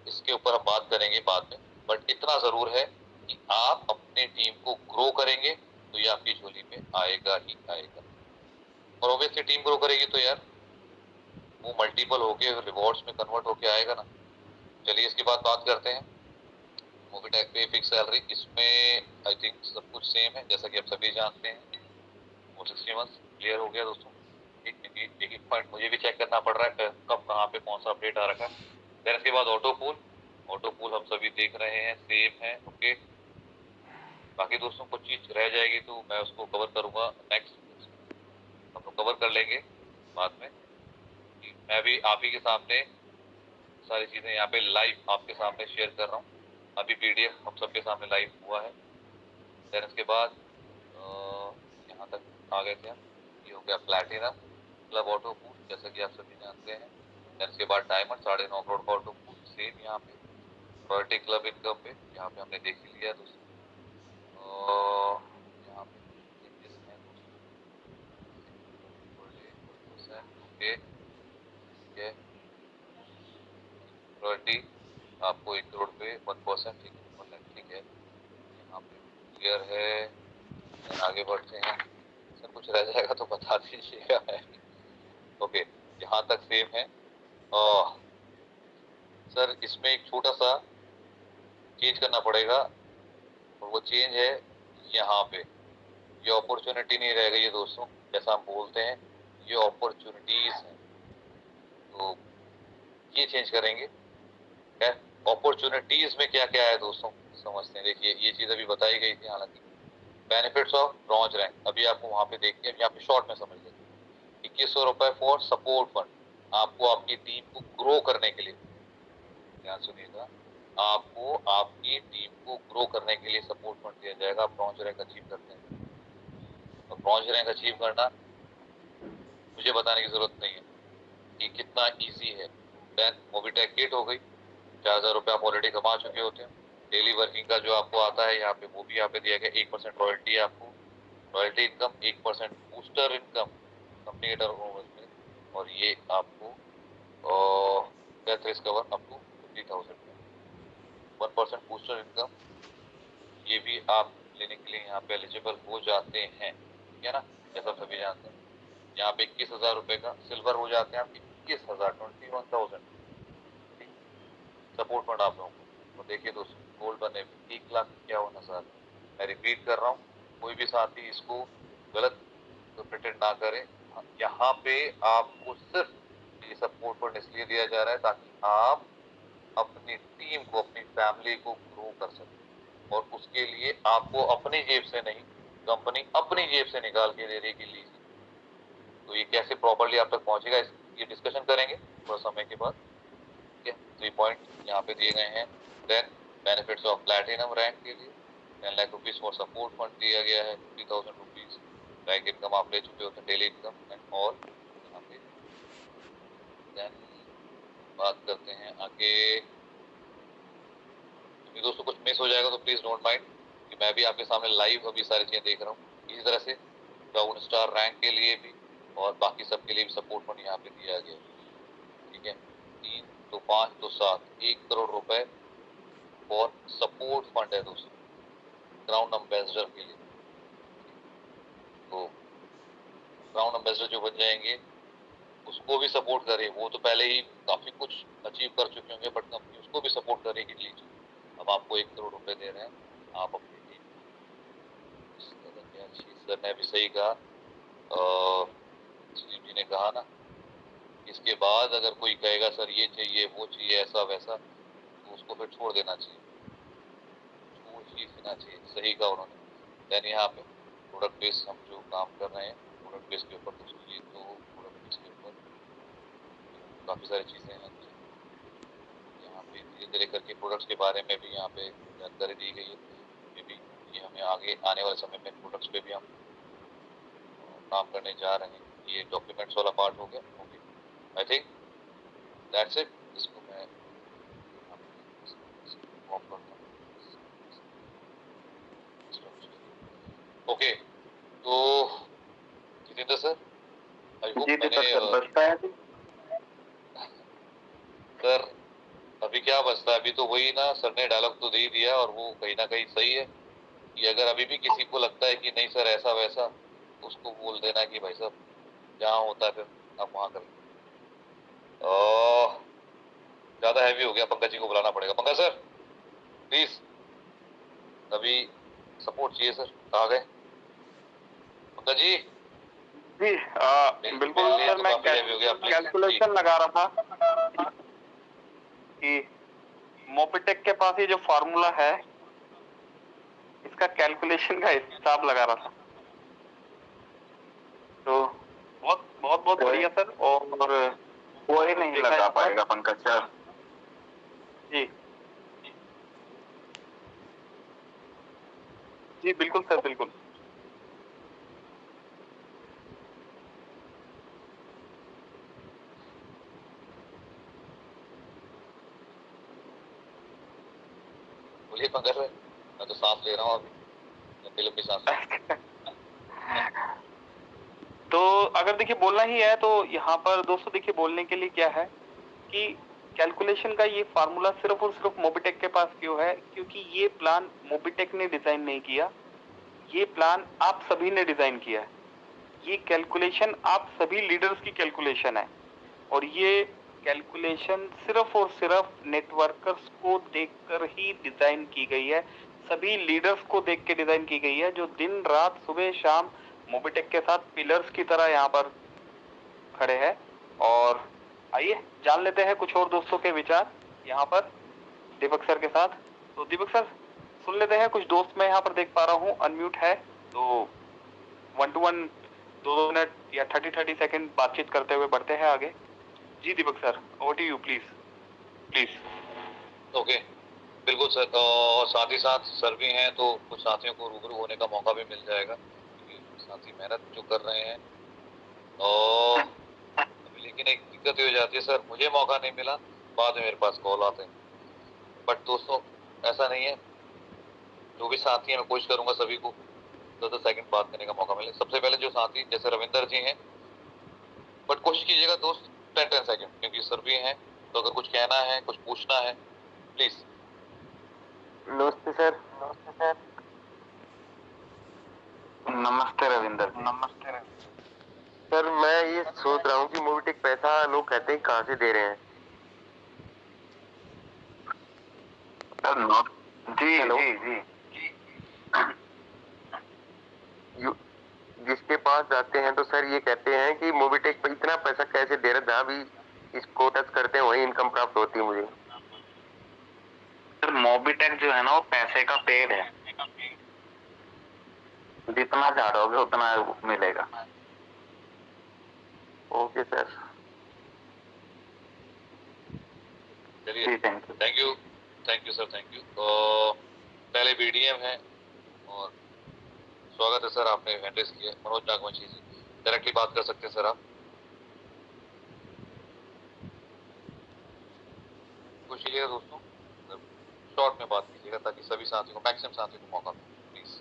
इसके ऊपर हम बात करेंगे बाद में, बट इतना जरूर है कि आप अपने टीम को ग्रो करेंगे तो ये आपकी झोली में आएगा ही आएगा। और ऑब्वियसली टीम ग्रो करेगी तो यार वो मल्टीपल होके रिवॉर्ड्स में कन्वर्ट होके आएगा ना। चलिए इसके बाद बात करते हैं मोबिटेक पे फिक्स सैलरी, इसमें आई थिंक सब कुछ सेम है जैसा कि आप सभी जानते हैं। वो 60 मंथ क्लियर हो गया दोस्तों। एक पॉइंट मुझे भी चेक करना पड़ रहा है कब कहाँ पे कौन सा अपडेट आ रखा है। फिर इसके बाद ऑटो पूल हम सभी देख रहे हैं, सेम है, ओके। बाकी दोस्तों कुछ चीज रह जाएगी तो मैं उसको कवर करूंगा नेक्स्ट, हम लोग कवर कर लेंगे बाद में। मैं भी आप ही के सामने सारी चीजें यहाँ पे लाइव आपके सामने शेयर कर रहा हूँ। अभी PDF हम सबके सामने लाइव हुआ है। फिर इसके बाद यहाँ तक आ गए थे हम, ये हो गया प्लैटिनम क्लब ऑटो पूल जैसा कि आप सभी जानते हैं। फिर इसके बाद डायमंड 9.5 करोड़ का ऑटो पूल सेम यहाँ पे रॉयल्टी क्लब इनकम पे यहाँ पे हमने देख लिया दोस्तों। यहाँ पे चेंजेस हैं दोस्तों, ओके ठीक है। रॉयल्टी आपको 1 करोड़ पे 1%, ठीक है, यहाँ पे क्लियर है। आगे बढ़ते हैं, सर कुछ रह जाएगा तो बता दीजिएगा। ओके यहाँ तक सेम है। सर इसमें एक छोटा सा चेंज करना पड़ेगा और वो चेंज है यहाँ पे। ये अपॉर्चुनिटी नहीं रह गई है दोस्तों, जैसा हम बोलते हैं ये अपॉर्चुनिटीज हैं, तो ये चेंज करेंगे। अपॉर्चुनिटीज में क्या क्या है दोस्तों समझते हैं। देखिए ये चीज अभी बताई गई थी, हालांकि बेनिफिट्स ऑफ ब्रॉन्ज रैंक अभी आपको वहां पे देखिए, यहाँ पे शॉर्ट में समझ लीजिए। 2100 रुपए फॉर सपोर्ट फंड, आपको आपकी टीम को ग्रो करने के लिए, ध्यान सुनिएगा, आपको आपकी टीम को ग्रो करने के लिए सपोर्ट फंड दिया जाएगा। ब्रॉन्ज रैंक अचीव करते हैं, और ब्रॉन्ज रैंक अचीव करना मुझे बताने की जरूरत नहीं है कि कितना इजी है। देन मोबिटेक किट हो गई, 4000 रुपए आप ऑलरेडी कमा चुके होते हैं। डेली वर्किंग का जो आपको आता है यहाँ पे, वो भी यहाँ पे दिया गया। 1% रॉयल्टी है आपको, royalty income, 1% booster income company के टर्नओवर में, और ये आपको death risk cover up to 50,000 में, 1% बूस्टर इनकम, ये भी आप लेने के लिए यहाँ पे एलिजिबल हो जाते हैं, ठीक है ना, जैसा सभी जानते हैं। यहाँ पे 21,000 रुपए का सिल्वर हो जाते हैं आप 21,000, 21,000 सपोर्ट फंड आप लोगों को। तो देखिए दोस्तों, गोल्ड बने 1,51,000। मैं रिपीट कर रहा हूँ, कोई भी साथी इसको गलत प्रिटेंड ना करे। यहाँ पे आपको सिर्फ ये सपोर्ट फंड इसलिए दिया जा रहा है ताकि आप अपनी टीम को, अपनी फैमिली को ग्रो कर सकें, और उसके लिए आपको अपनी जेब से नहीं, कंपनी अपनी जेब से निकाल के दे रही कि लीजिए। तो ये कैसे प्रॉपर्ली आप तक पहुंचेगा, ये डिस्कशन करेंगे थोड़ा समय के बाद। 3 पॉइंट यहाँ पे दिए गए हैं। Then benefits of platinum rank के लिए 10 lakh rupees for support fund दिया गया है, 50,000 रुपीज रैंक इनकम आप ले चुके होते हैं, डेली इनकम एंड ऑल यहाँ पे। देन बात करते हैं आगे। तो दोस्तों कुछ मिस हो जाएगा तो प्लीज डोंट माइंड, कि मैं भी आपके सामने लाइव अभी सारी चीजें देख रहा हूँ। इसी तरह से डाउन स्टार रैंक के लिए भी और बाकी सब के लिए भी सपोर्ट फंड यहाँ पे दिया गया, ठीक है। 3 तो 5 तो 7, 1 करोड़ रुपए फॉर सपोर्ट फंड है दोस्तों, ग्राउंड एम्बेसडर के लिए। तो ग्राउंड एम्बेसडर जो बन जाएंगे उसको भी सपोर्ट करें, वो तो पहले ही काफी कुछ अचीव कर चुके होंगे, बट कंपनी उसको भी सपोर्ट करेगी। लीजिए अब आपको 1 करोड़ रुपए दे रहे हैं, आप अपनी टीम। सर ने भी सही कहा, जी ने कहा ना, इसके बाद अगर कोई कहेगा सर ये चाहिए वो चाहिए ऐसा वैसा, तो उसको फिर छोड़ देना चाहिए, सही कहा उन्होंने। देन यहाँ पे प्रोडक्ट बेस हम जो काम कर रहे हैं, प्रोडक्ट बेस के ऊपर दोस्तों, ये तो प्रोडक्ट बेस के ऊपर काफी सारी चीजें हैं। यहाँ पे धीरे धीरे करके प्रोडक्ट्स के बारे में भी यहाँ पे जानकारी दी गई है। मे बी ये हमें आगे आने वाले समय में प्रोडक्ट्स पे भी हम काम करने जा रहे हैं। ये डॉक्यूमेंट्स वाला पार्ट हो गया। Okay, I think that's it. इसको मैं ऑफ करता हूँ। ओके, तो जितेंद्र सर, आई होप मैंने सर अभी क्या बचता है, अभी तो वही ना, सर ने डायलॉग तो दे ही दिया, और वो कहीं ना कहीं सही है कि अगर अभी भी किसी को लगता है कि नहीं सर ऐसा वैसा, उसको बोल देना कि भाई साहब जहाँ होता है फिर आप वहाँ करें। ज्यादा हैवी हो गया, पंकज जी को बुलाना पड़ेगा। पंकज सर प्लीज, अभी सपोर्ट चाहिए सर। कहाँ गए पंकज जी? जी बिल्कुल सर, मैं कैलकुलेशन लगा रहा था कि मोबिटेक के पास ये जो फार्मूला है, इसका कैलकुलेशन का हिसाब लगा रहा था। तो बहुत बढ़िया सर, और वो ही नहीं लगा पाएगा पंकज सर। जी जी बिल्कुल सर, बिल्कुल। बोलिए पंकज सर, मैं तो सांस ले रहा हूँ अभी, लंबी सांस। तो अगर देखिए बोलना ही है तो यहाँ पर दोस्तों देखिए बोलने के लिए क्या है कि कैलकुलेशन का ये फार्मूला सिर्फ और सिर्फ मोबिटेक के पास क्यों है, क्योंकि ये प्लान मोबिटेक ने डिजाइन नहीं किया, ये प्लान आप सभी ने डिजाइन किया है। ये कैलकुलेशन आप सभी लीडर्स की कैलकुलेशन है। और ये कैलकुलेशन सिर्फ और सिर्फ नेटवर्कर्स को देखकर ही डिजाइन की गई है, सभी लीडर्स को देख के डिजाइन की गई है जो दिन रात सुबह शाम मोबिटेक के साथ पिलर्स की तरह यहाँ पर खड़े हैं। और आइए जान लेते हैं कुछ और दोस्तों के विचार यहाँ पर दीपक सर के साथ। तो दीपक सर सुन लेते हैं, कुछ दोस्त मैं यहाँ पर देख पा रहा हूँ अनम्यूट है, तो 1 to 1 2 मिनट या 30 सेकंड बातचीत करते हुए बढ़ते हैं आगे। जी Deepak sir, over to you please. Okay, बिल्कुल सर। और साथ ही साथ सर भी हैं तो कुछ साथियों को रूबरू होने का मौका भी मिल जाएगा, क्योंकि साथी मेहनत जो कर रहे हैं। और लेकिन एक दिक्कत हो जाती है सर, मुझे मौका नहीं मिला, बाद में मेरे पास कॉल आते हैं। बट दोस्तों ऐसा नहीं है, जो भी साथी हैं मैं कोशिश करूंगा सभी को 10 सेकंड बात करने का मौका मिले। सबसे पहले जो साथी जैसे रविंदर जी हैं, बट कोशिश कीजिएगा दोस्त 10 सेकंड, क्योंकि सर भी हैं, तो अगर कुछ कहना है कुछ पूछना है प्लीज। नमस्ते सर। नमस्ते रविंदर। सर मैं ये सोच रहा हूँ कि मोबिटेक पैसा लोग कहते हैं कहाँ से दे रहे हैं। जी हेलो? जी जिसके पास जाते हैं तो सर ये कहते हैं कि मोबिटेक पे इतना पैसा कैसे दे रहे हैं, जहाँ भी इसको टच करते हैं वही इनकम प्राप्त होती है मुझे। सर मोबिटेक जो है ना वो पैसे का पेड़ है, जितना झाड़ोगे उतना मिलेगा। Okay sir. चलिए जी thank you. Thank you sir, thank you. तो पहले बीडीएम है और स्वागत है सर, आपने हैंड रेज किया। मनोज नागवंशी जी, डायरेक्टली बात कर सकते हैं सर आप। कोशिश कीजिएगा दोस्तों शॉर्ट में बात कीजिएगा ताकि सभी साथियों को, मैक्सिमम साथियों को मौका मिले प्लीज।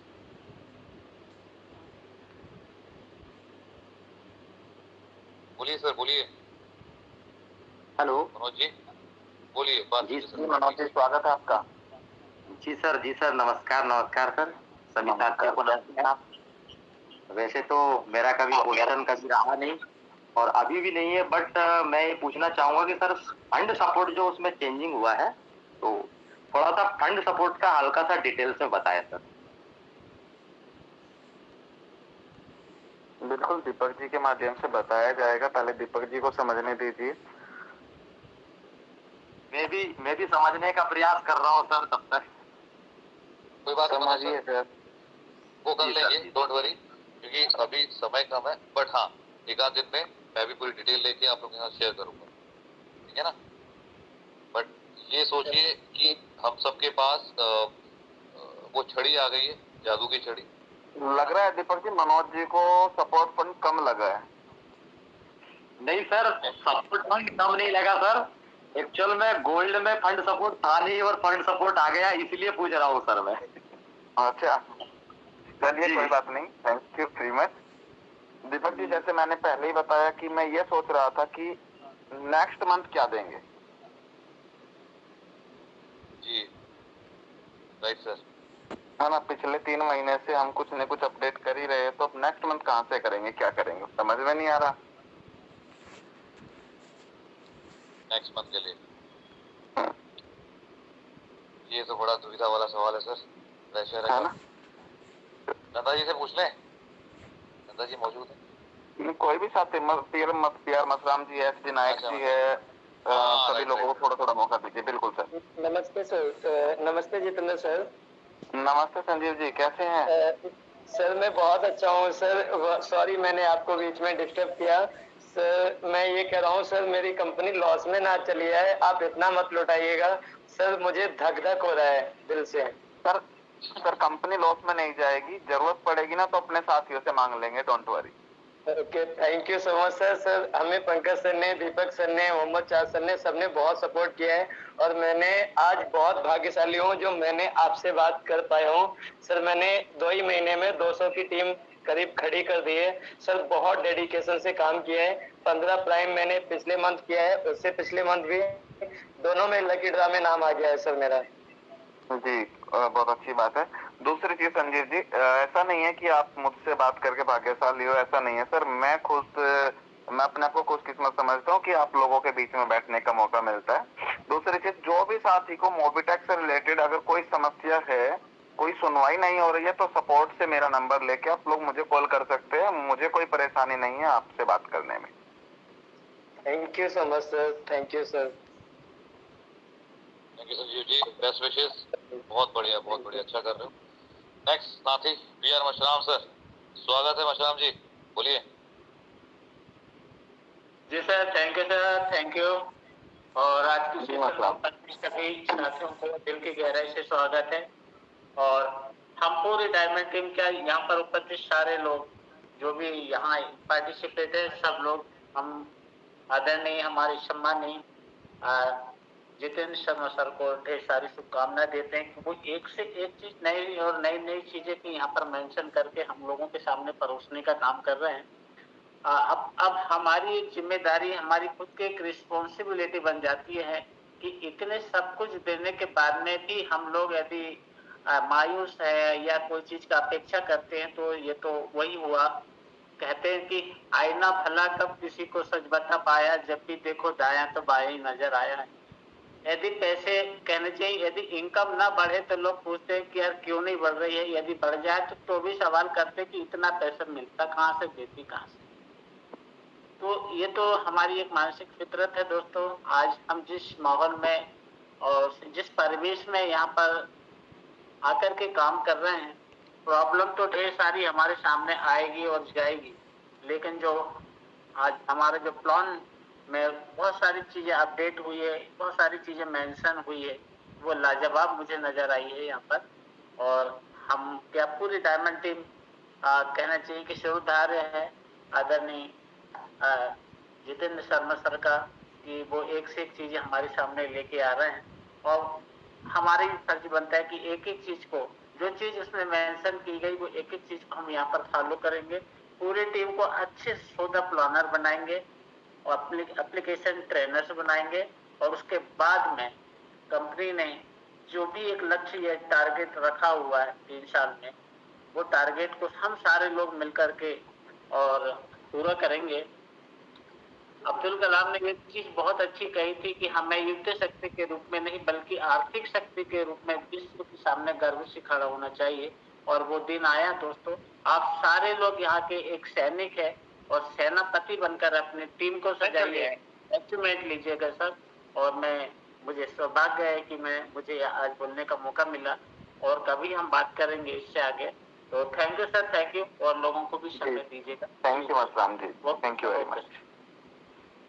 बोलिए सर, बोलिए। हेलो मनोज जी बोलिए, बात जी कीजिए सर, मनोज जी स्वागत है आपका। जी सर नमस्कार सर, सभी साथियों को नमस्कार। वैसे तो मेरा कभी पोजीशन कभी रहा नहीं और अभी भी नहीं है, बट मैं ये पूछना चाहूंगा कि सर फंड सपोर्ट जो उसमें चेंजिंग हुआ है, तो थोड़ा सा फंड सपोर्ट का हल्का सा डिटेल्स में बताएं सर। बिल्कुल दीपक जी के माध्यम से बताया जाएगा, पहले दीपक जी को समझने दीजिए। मैं भी समझने का प्रयास कर रहा हूँ सर, तब तक कोई बात समझिए सर। वो कर जी लेंगे, सर। डोंट वरी, क्योंकि अभी समय कम है। बट हाँ, एक आध दिन में मैं भी पूरी डिटेल लेके आप लोगों के साथ शेयर करूंगा, ठीक है ना। बट ये सोचिए कि हम सबके पास वो छड़ी आ गई है, जादू की छड़ी। लग रहा है दीपक जी मनोज जी को सपोर्ट फंड कम लगा है। नहीं सर, सपोर्ट फंड कम नहीं लगा सर, एक्चुअल में गोल्ड में फंड सपोर्ट था नहीं और फंड सपोर्ट आ गया, इसलिए पूछ रहा हूँ सर मैं। अच्छा चलिए कोई बात नहीं, thank you very much. Deepak ji जैसे मैंने पहले ही बताया कि मैं ये सोच रहा था कि नेक्स्ट मंथ क्या देंगे। जी राइट सर। है ना, पिछले 3 महीने से हम कुछ न कुछ अपडेट कर ही रहे हैं, तो नेक्स्ट मंथ कहाँ से करेंगे, क्या करेंगे, समझ में नहीं आ रहा। नेक्स्ट मंथ के लिए ये तो बड़ा दुविधा वाला सवाल है सर, वैसे है ना। नंदा जी से पूछ लें, नंदा जी मौजूद है? कोई भी साथी, पीआर मसराम जी है, एस डी नायक जी है, सभी लोगों को थोड़ा थोड़ा मौका दीजिए। बिल्कुल सर। नमस्ते सर, नमस्ते जितेंद्र सर। नमस्ते संजीव जी, कैसे हैं? सर मैं बहुत अच्छा हूँ सर, सॉरी मैंने आपको बीच में डिस्टर्ब किया सर। मैं ये कह रहा हूँ सर, मेरी कंपनी लॉस में ना चली है, आप इतना मत लौटाइएगा सर, मुझे धक धक हो रहा है दिल से। सर कंपनी लॉस में नहीं जाएगी, जरूरत पड़ेगी ना तो अपने साथियों से मांग लेंगे, don't worry. Okay, thank you so much sir. Sir हमें पंकज सर ने, दीपक सर ने, मोहम्मद चार सर ने, सबने बहुत सपोर्ट किया है और मैंने आज बहुत भाग्यशाली हूँ जो मैंने आपसे बात कर पाया हूँ सर। मैंने 2 ही महीने में 200 की टीम करीब खड़ी कर दी है सर, बहुत डेडिकेशन से काम किया है। 15 प्राइम मैंने पिछले मंथ किया है, उससे पिछले मंथ भी, दोनों में लकी ड्रा में नाम आ गया है सर मेरा। जी बहुत अच्छी बात है। दूसरी चीज संजीव जी, ऐसा नहीं है कि आप मुझसे बात करके भाग्यशाली हो, ऐसा नहीं है सर। मैं खुद मैं अपने आप को खुशकिस्मत समझता हूँ कि आप लोगों के बीच में बैठने का मौका मिलता है। दूसरी चीज, जो भी साथी को मोबिटेक से रिलेटेड अगर कोई समस्या है, कोई सुनवाई नहीं हो रही है, तो सपोर्ट से मेरा नंबर लेके आप लोग मुझे कॉल कर सकते हैं। मुझे कोई परेशानी नहीं है आपसे बात करने में। Thank you so much sir, thank you sir. Thank you Sanjeev ji, best wishes. बहुत बढ़िया, अच्छा कर रहे हो। नेक्स्ट साथी पीआर मशराम सर, स्वागत है मशराम जी, बोलिए। जी sir, thank you sir, thank you. और आज की सभी साथियों को दिल की गहराई से स्वागत है। और हम पूरी डायमंड टीम का यहाँ पर उपस्थित सारे लोग जो भी यहाँ पार्टिसिपेट है, सब लोग हम आदरणीय हमारे सम्मानीय जितेंद्र शर्मा सर को ढेर सारी शुभकामनाएं देते हैं कि वो एक से एक चीज नई और नई चीजें की यहाँ पर मेंशन करके हम लोगों के सामने परोसने का काम कर रहे हैं। अब हमारी एक जिम्मेदारी, हमारी खुद की एक रिस्पॉन्सिबिलिटी बन जाती है कि इतने सब कुछ देने के बाद में भी हम लोग यदि मायूस है या कोई चीज का अपेक्षा करते हैं तो ये तो वही हुआ। कहते हैं कि आईना भला कब किसी को सच बता पाया, जब भी देखो दाया तो बाया ही नजर आया है। यदि पैसे कहने चाहिए, यदि इनकम ना बढ़े तो लोग पूछते हैं कि यार क्यों नहीं बढ़ रही है, यदि बढ़ जाए तो भी सवाल करते कि इतना पैसा मिलता कहाँ से, देती कहाँ से। तो ये तो हमारी एक मानसिक फितरत है दोस्तों। आज हम जिस माहौल में और जिस परिवेश में यहाँ पर आकर के काम कर रहे हैं, प्रॉब्लम तो ढेर सारी हमारे सामने आएगी और जाएगी, लेकिन जो आज हमारे जो प्लान में बहुत सारी चीजें अपडेट हुई है, बहुत सारी चीजें मेंशन हुई है, वो लाजवाब मुझे नजर आई है यहाँ पर। और हम क्या पूरी डायमंड टीम कहना चाहिए कि शुरुधार्य है आदरणीय जितेंद्र शर्मा सर का कि वो एक से एक चीजें हमारे सामने लेके आ रहे हैं। और हमारी फर्ज बनता है कि एक एक चीज को, जो चीज उसमें मेंशन की गई, वो एक एक चीज को हम यहाँ पर फॉलो करेंगे। पूरी टीम को अच्छे सोदा प्लानर बनाएंगे और एप्लीकेशन ट्रेनर्स बनाएंगे। और उसके बाद में कंपनी ने जो भी एक लक्ष्य या टारगेट रखा हुआ है 3 साल में, वो टारगेट को हम सारे लोग मिलकर के और पूरा करेंगे। अब्दुल कलाम ने एक चीज बहुत अच्छी कही थी कि हमें युद्ध शक्ति के रूप में नहीं बल्कि आर्थिक शक्ति के रूप में विश्व के सामने गर्व से खड़ा होना चाहिए। और वो दिन आया दोस्तों। आप सारे लोग यहाँ के एक सैनिक है और सेनापति बनकर अपनी टीम को सजाइए, अचीवमेंट लीजिएगा सर। और मुझे सौभाग्य है कि मुझे आज बोलने का मौका मिला और कभी हम बात करेंगे इससे आगे। तो thank you sir, thank you. और लोगों को भी समय दीजिएगा। Thank you Masram ji, thank you very much.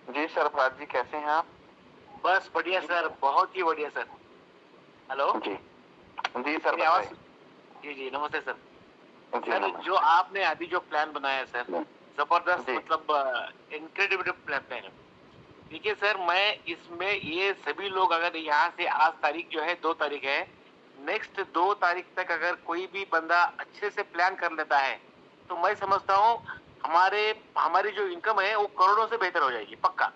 जी सरफराज जी, कैसे हैं आप? बस बढ़िया सर, बहुत ही बढ़िया सर। हेलो जी जी सर, जी नमस्ते सर। सर जो आपने अभी जो प्लान बनाया सर, जबरदस्त, मतलब इनक्रेडिबल प्लान है। देखिए सर, मैं इसमें ये सभी लोग अगर यहाँ से आज तारीख जो है 2 तारीख है, नेक्स्ट 2 तारीख तक अगर कोई भी बंदा अच्छे से प्लान कर लेता है तो मैं समझता हूँ हमारी जो इनकम है वो करोड़ों से बेहतर हो जाएगी, पक्का।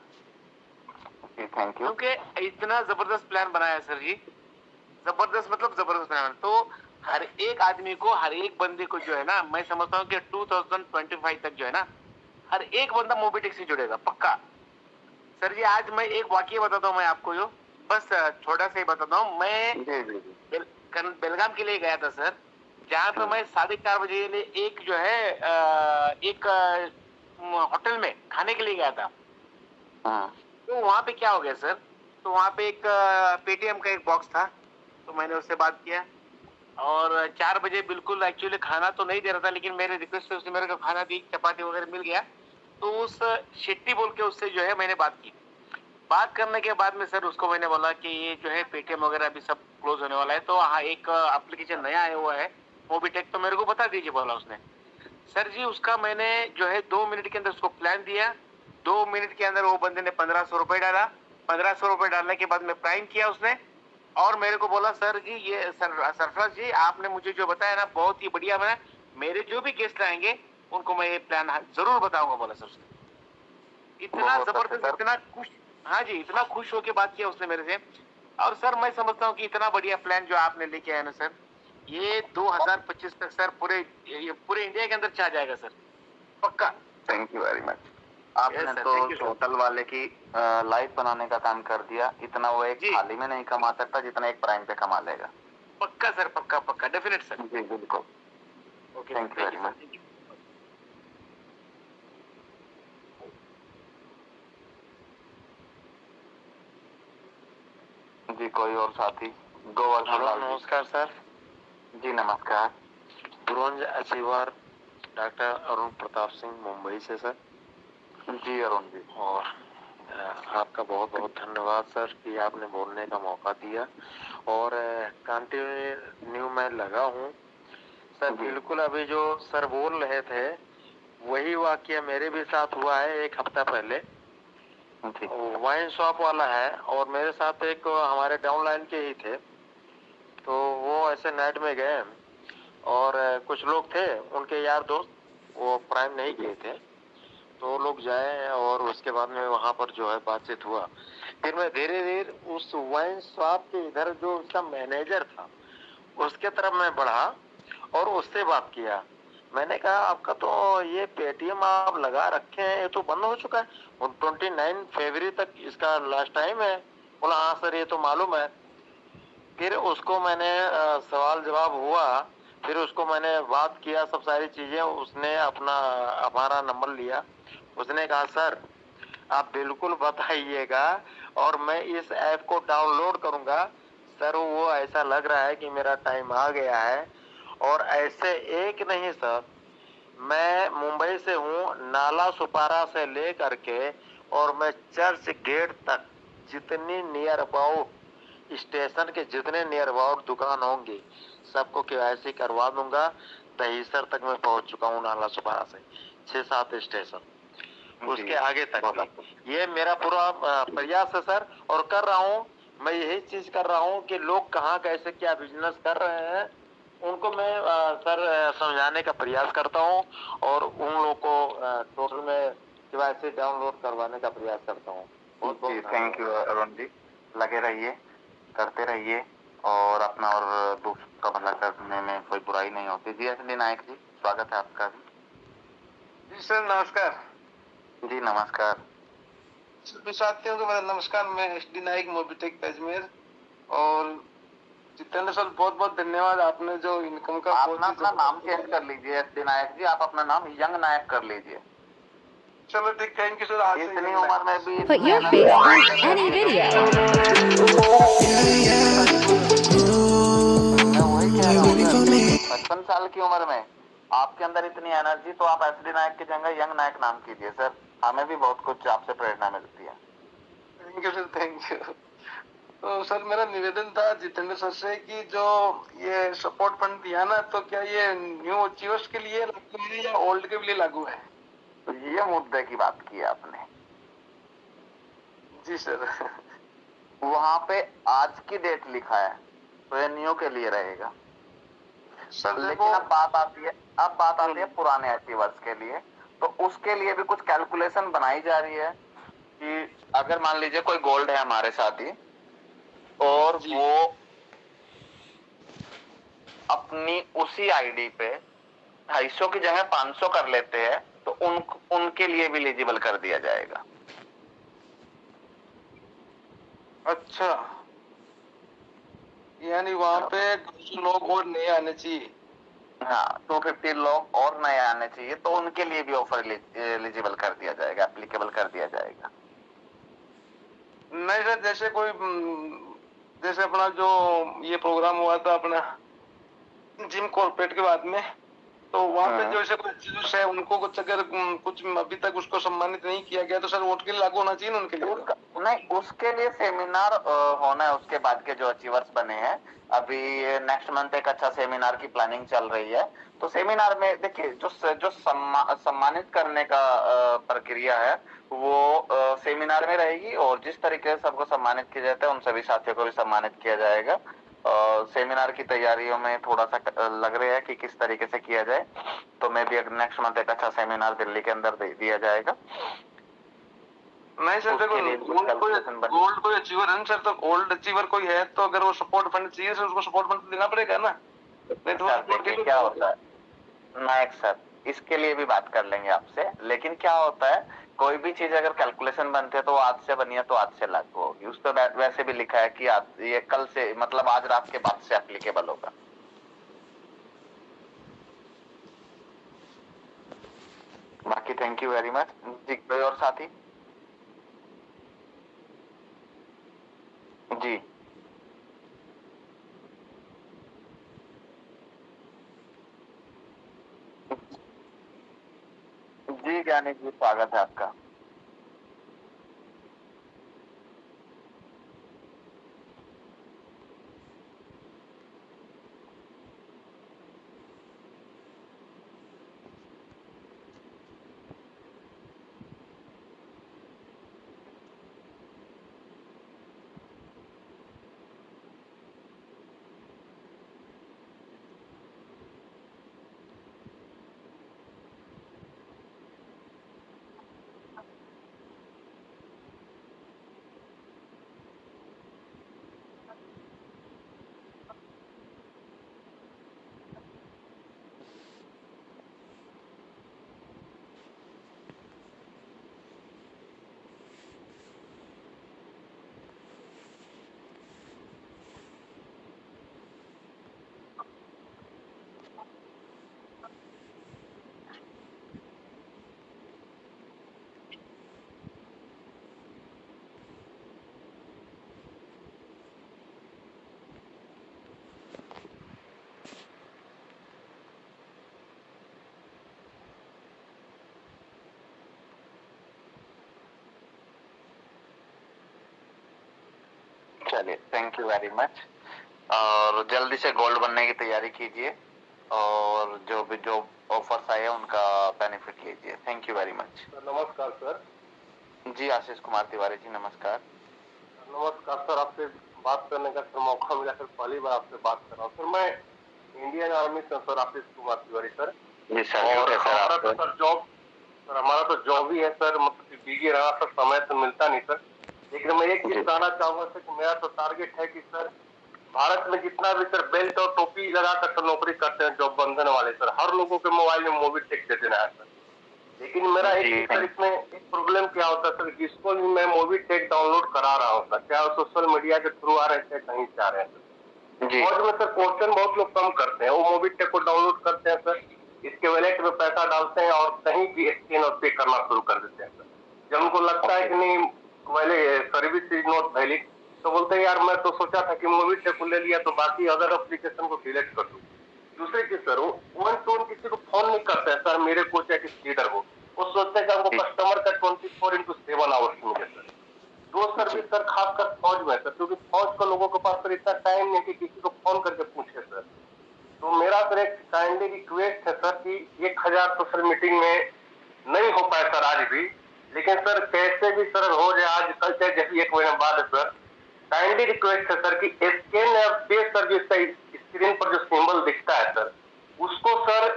Thank you. क्योंकि इतना जबरदस्त प्लान बनाया सर जी, जबरदस्त, मतलब जबरदस्त प्लान। तो हर एक आदमी को, हर एक बंदे को जो है ना, मैं समझता हूँ कि 2025 तक जो है ना, हर एक बंदा मोबिटेक से जुड़ेगा, पक्का। सर जी आज मैं एक वाकया बताता हूँ मैं आपको, जो बस छोटा सा ही बताता हूँ। मैं बेलगाम के लिए गया था सर, जहाँ पे मैं 4:30 बजे एक जो है एक होटल में खाने के लिए गया था। तो वहाँ पे क्या हो गया सर, तो वहाँ पे एक पेटीएम का एक बॉक्स था, तो मैंने उससे बात किया और 4 बजे बिल्कुल एक्चुअली खाना तो नहीं दे रहा था, लेकिन मेरे रिक्वेस्ट से उसने मेरे को खाना दी, चपाती वगैरह मिल गया। तो उस शेट्टी बोल के उससे जो है मैंने बात की। बात करने के बाद में सर उसको मैंने बोला कि ये जो है पेटीएम वगैरह अभी सब क्लोज होने वाला है, तो हाँ एक एप्लीकेशन नया आया हुआ है मोबिटेक, तो मेरे को बता दीजिए, बोला उसने। सर जी उसका मैंने जो है 2 मिनट के अंदर उसको प्लान दिया। 2 मिनट के अंदर वो बंदे ने 1500 रुपए डाला। 1500 रुपए डालने के बाद में प्राइम किया उसने और मेरे को बोला सर जी ये सरफराज जी आपने मुझे जो बताया ना बहुत ही बढ़िया बना, मेरे जो भी गेस्ट आएंगे उनको मैं ये प्लान जरूर बताऊंगा, बोला सर उसने। इतना जबरदस्त, इतना खुश, हाँ जी इतना खुश होके बात किया उसने मेरे से। और सर मैं समझता हूँ कि इतना बढ़िया प्लान जो आपने लेके आया ना सर, ये 2025 तक सर पूरे इंडिया के अंदर छा जाएगा सर, पक्का। Thank you very much. आपने तो होटल वाले की लाइफ बनाने का काम कर दिया। इतना वो एक खाली में नहीं कमा सकता जितना एक प्राइम पे कमा लेगा। पक्का सर, पक्का पक्का, डेफिनेट सर। जी बिल्कुल। Okay, thank you very much. जी कोई और साथी? गोवर्धन लाल जी। नमस्कार सर। जी नमस्कार। Bronze achiever doctor Arun Pratap Singh, Mumbai से सर। जी अरुण जी। और आपका बहुत बहुत धन्यवाद सर कि आपने बोलने का मौका दिया। और कंटिन्यू मैं लगा हूँ सर। बिल्कुल अभी जो सर बोल रहे थे वही वाकया मेरे भी साथ हुआ है 1 हफ्ता पहले। वाइन शॉप वाला है और मेरे साथ एक हमारे डाउनलाइन के ही थे। तो वो ऐसे नाइट में गए और कुछ लोग थे उनके यार दोस्त, वो प्राइम नहीं किए थे, तो लोग जाए और उसके बाद में वहां पर जो है बातचीत हुआ। फिर मैं धीरे धीरे उस वाइन शॉप के इधर जो उसका मैनेजर था उसके तरफ मैं बढ़ा और उससे बात किया। मैंने कहा आपका तो ये पेटीएम आप लगा रखे हैं, ये तो बंद हो चुका है, 29 फरवरी तक इसका लास्ट टाइम है। बोला हाँ सर ये तो मालूम है। फिर उसको मैंने सवाल जवाब हुआ, फिर उसको मैंने बात किया सब सारी चीजें। उसने अपना हमारा नंबर लिया। उसने कहा सर आप बिल्कुल बताइएगा और मैं इस ऐप को डाउनलोड करूंगा। सर वो ऐसा लग रहा है कि मेरा टाइम आ गया है। और ऐसे एक नहीं सर, मैं मुंबई से हूँ, नाला सुपारा से लेकर के और मैं चर्च गेट तक जितनी नियर अबाउट स्टेशन के जितने नियर अबाउट दुकान होंगी सबको केवाईसी करवा दूंगा। दहीसर तक मैं पहुंच चुका हूँ नाला सुपारा से, 6-7 स्टेशन उसके आगे तक। ये मेरा पूरा प्रयास है सर और कर रहा हूँ। मैं यही चीज कर रहा हूँ कि लोग कहाँ कैसे क्या बिजनेस कर रहे हैं उनको मैं सर समझाने का प्रयास करता हूँ और उन लोगों को टोटल में केवाईसी डाउनलोड करवाने का प्रयास करता हूँ। बहुत बहुत थैंक यू अरुण जी। लगे रहिए, करते रहिए और अपना और दूसरों का भला करने में कोई बुराई नहीं होती। जी एस डी नायक जी, स्वागत है आपका भी। जी सर नमस्कार। जी नमस्कार। सभी साथियों को मेरा नमस्कार। मैं एस डी नायक, मोबिटेक अजमेर। और जितेंद्र सर बहुत बहुत धन्यवाद, आपने जो इनकम का आप अपना नाम चेंज कर लीजिए एस डी नायक जी, आप अपना नाम यंग नायक कर लीजिए। चलो ठीक, थैंक यू सर। इतनी उम्र में भी Put your face on any video. मैं वही कह रहा हूँ 55 साल की उम्र में आपके अंदर इतनी एनर्जी, तो आप एस डी नायक की जगह यंग नायक नाम कीजिए सर। हमें भी बहुत कुछ आपसे प्रेरणा मिलती है। Thank you sir, thank you. तो सर मेरा निवेदन था जितेंद्र सर से कि जो ये सपोर्ट फंड दिया ना, तो क्या ये न्यू अचीवर्स के लिए लागू है या ओल्ड के लिए लागू है? तो ये मुद्दे की बात की आपने। जी सर। वहां पे आज की डेट लिखा है तो ये न्यू के लिए रहेगा सर। लेकिन अब बात आती है पुराने अचीवर्स के लिए। तो उसके लिए भी कुछ कैलकुलेशन बनाई जा रही है कि अगर मान लीजिए कोई गोल्ड है हमारे साथ ही और वो अपनी उसी आईडी पे 250 की जगह 500 कर लेते हैं तो उनके लिए भी एलिजिबल कर दिया जाएगा। अच्छा, यानी वहाँ पे 200 लोग और नए आने चाहिए। हाँ, 250 लोग और नए आने चाहिए तो उनके लिए भी ऑफर एलिजिबल कर दिया जाएगा, एप्लीकेबल कर दिया जाएगा। नहीं सर, जैसे अपना जो ये प्रोग्राम हुआ था अपना जिम कॉर्पोरेट के बाद में, तो वहाँ पे जो ऐसे कुछ है उनको कुछ अगर कुछ अभी तक उसको सम्मानित नहीं किया गया तो सर वोट के लिए लागू होना चाहिए उनके लिए? नहीं, उसके लिए सेमिनार होना है। उसके बाद के जो अचीवर्स बने हैं, अभी नेक्स्ट मंथ एक अच्छा सेमिनार की प्लानिंग चल रही है। तो सेमिनार में देखिए जो सम्मानित करने का प्रक्रिया है वो सेमिनार में रहेगी और जिस तरीके से सबको सम्मानित किया जाता है उन सभी साथियों को भी सम्मानित किया जाएगा। सेमिनार की तैयारियों में थोड़ा सा लग रहा है कि किस तरीके से किया जाए, तो मैं भी नेक्स्ट मंथ एक अच्छा सेमिनार दिल्ली के अंदर दे दिया जाएगा। नहीं सर, देखो गोल्ड कोई अचीवर है सर, तो गोल्ड अचीवर कोई है तो अगर वो सपोर्ट फंड चाहिए सर उसको सपोर्ट फंड देना पड़ेगा ना। नहीं तो क्या होता है नायक सर, इसके लिए भी बात कर लेंगे आपसे। लेकिन क्या होता है, कोई भी चीज अगर कैलकुलेशन बनते है तो आज से बनी है तो आज से लागू होगी। उस तो वैसे भी लिखा है कि आज ये कल से, मतलब आज रात के बाद से एप्लीकेबल होगा। बाकी थैंक यू वेरी मच जी। कोई और साथी? जी जी ज्ञानी जी, स्वागत है आपका। चलिए थैंक यू वेरी मच। और जल्दी से गोल्ड बनने की तैयारी कीजिए और जो ऑफर्स आए हैं उनका बेनिफिट लीजिए। Thank you very much. नमस्कार सर। जी आशीष कुमार तिवारी जी, नमस्कार। नमस्कार सर, आपसे बात करने का सर मौका मिला सर, पहली बार आपसे बात कर रहा हूँ सर। मैं इंडियन आर्मी से सर, आशीष कुमार तिवारी सर। जी सर। और हमारा तो सर जॉब, सर हमारा तो जॉब ही है सर, मतलब बिजी रहा सर, समय तो मिलता नहीं सर। लेकिन मैं एक चीज बताना चाहूंगा सर कि मेरा तो टारगेट है कि सर भारत में जितना भी सर बेल्ट और टोपी लगाकर सर नौकरी करते हैं जॉब बंधन वाले सर, हर लोगों के मोबाइल में मोबिटेक दे देना है सर। लेकिन मेरा एक सर इसमें एक प्रॉब्लम क्या होता है सर, जिसको भी मैं मोबिटेक डाउनलोड करा रहा हूँ सर, क्या सोशल मीडिया के थ्रू आ रहे थे कहीं से आ रहे हैं सर, और में सर क्वेश्चन बहुत लोग कम करते हैं, वो मोबिटेक को डाउनलोड करते हैं सर, इसके वॉलेट में पैसा डालते हैं और कहीं भी स्कैन और पे करना शुरू कर देते हैं सर। जब उनको लगता है कि नहीं पहले सर्विस इज नॉट वैलिड, तो बोलते हैं यार मैं तो सोचा था कि मोबिटेक को ले लिया तो बाकी अदर एप्लीकेशन को डिलीट कर दूं। दूसरे की सर वो वन टू वन किसी को फोन नहीं करते हैं सर, मेरे कोच या किसी लीडर को, वो सोचते हैं कि हमको कस्टमर का 24/7 आवर्स मिले सर। दो सर्विस सर खासकर फौज में सर, क्योंकि फौज के लोगों के पास सर इतना टाइम नहीं कि किसी को फोन करके पूछे सर। तो मेरा सर एक काइंडली रिक्वेस्ट है सर कि 1000 तो सर मीटिंग में नहीं हो पाए सर आज भी, लेकिन सर कैसे भी सर हो जाए आज कल चाहे जैसे 1 महीने बाद सर, काइंडली रिक्वेस्ट है सर कि स्कैन या पे सर्विस स्क्रीन पर जो सिंबल दिखता है सर, उसको सर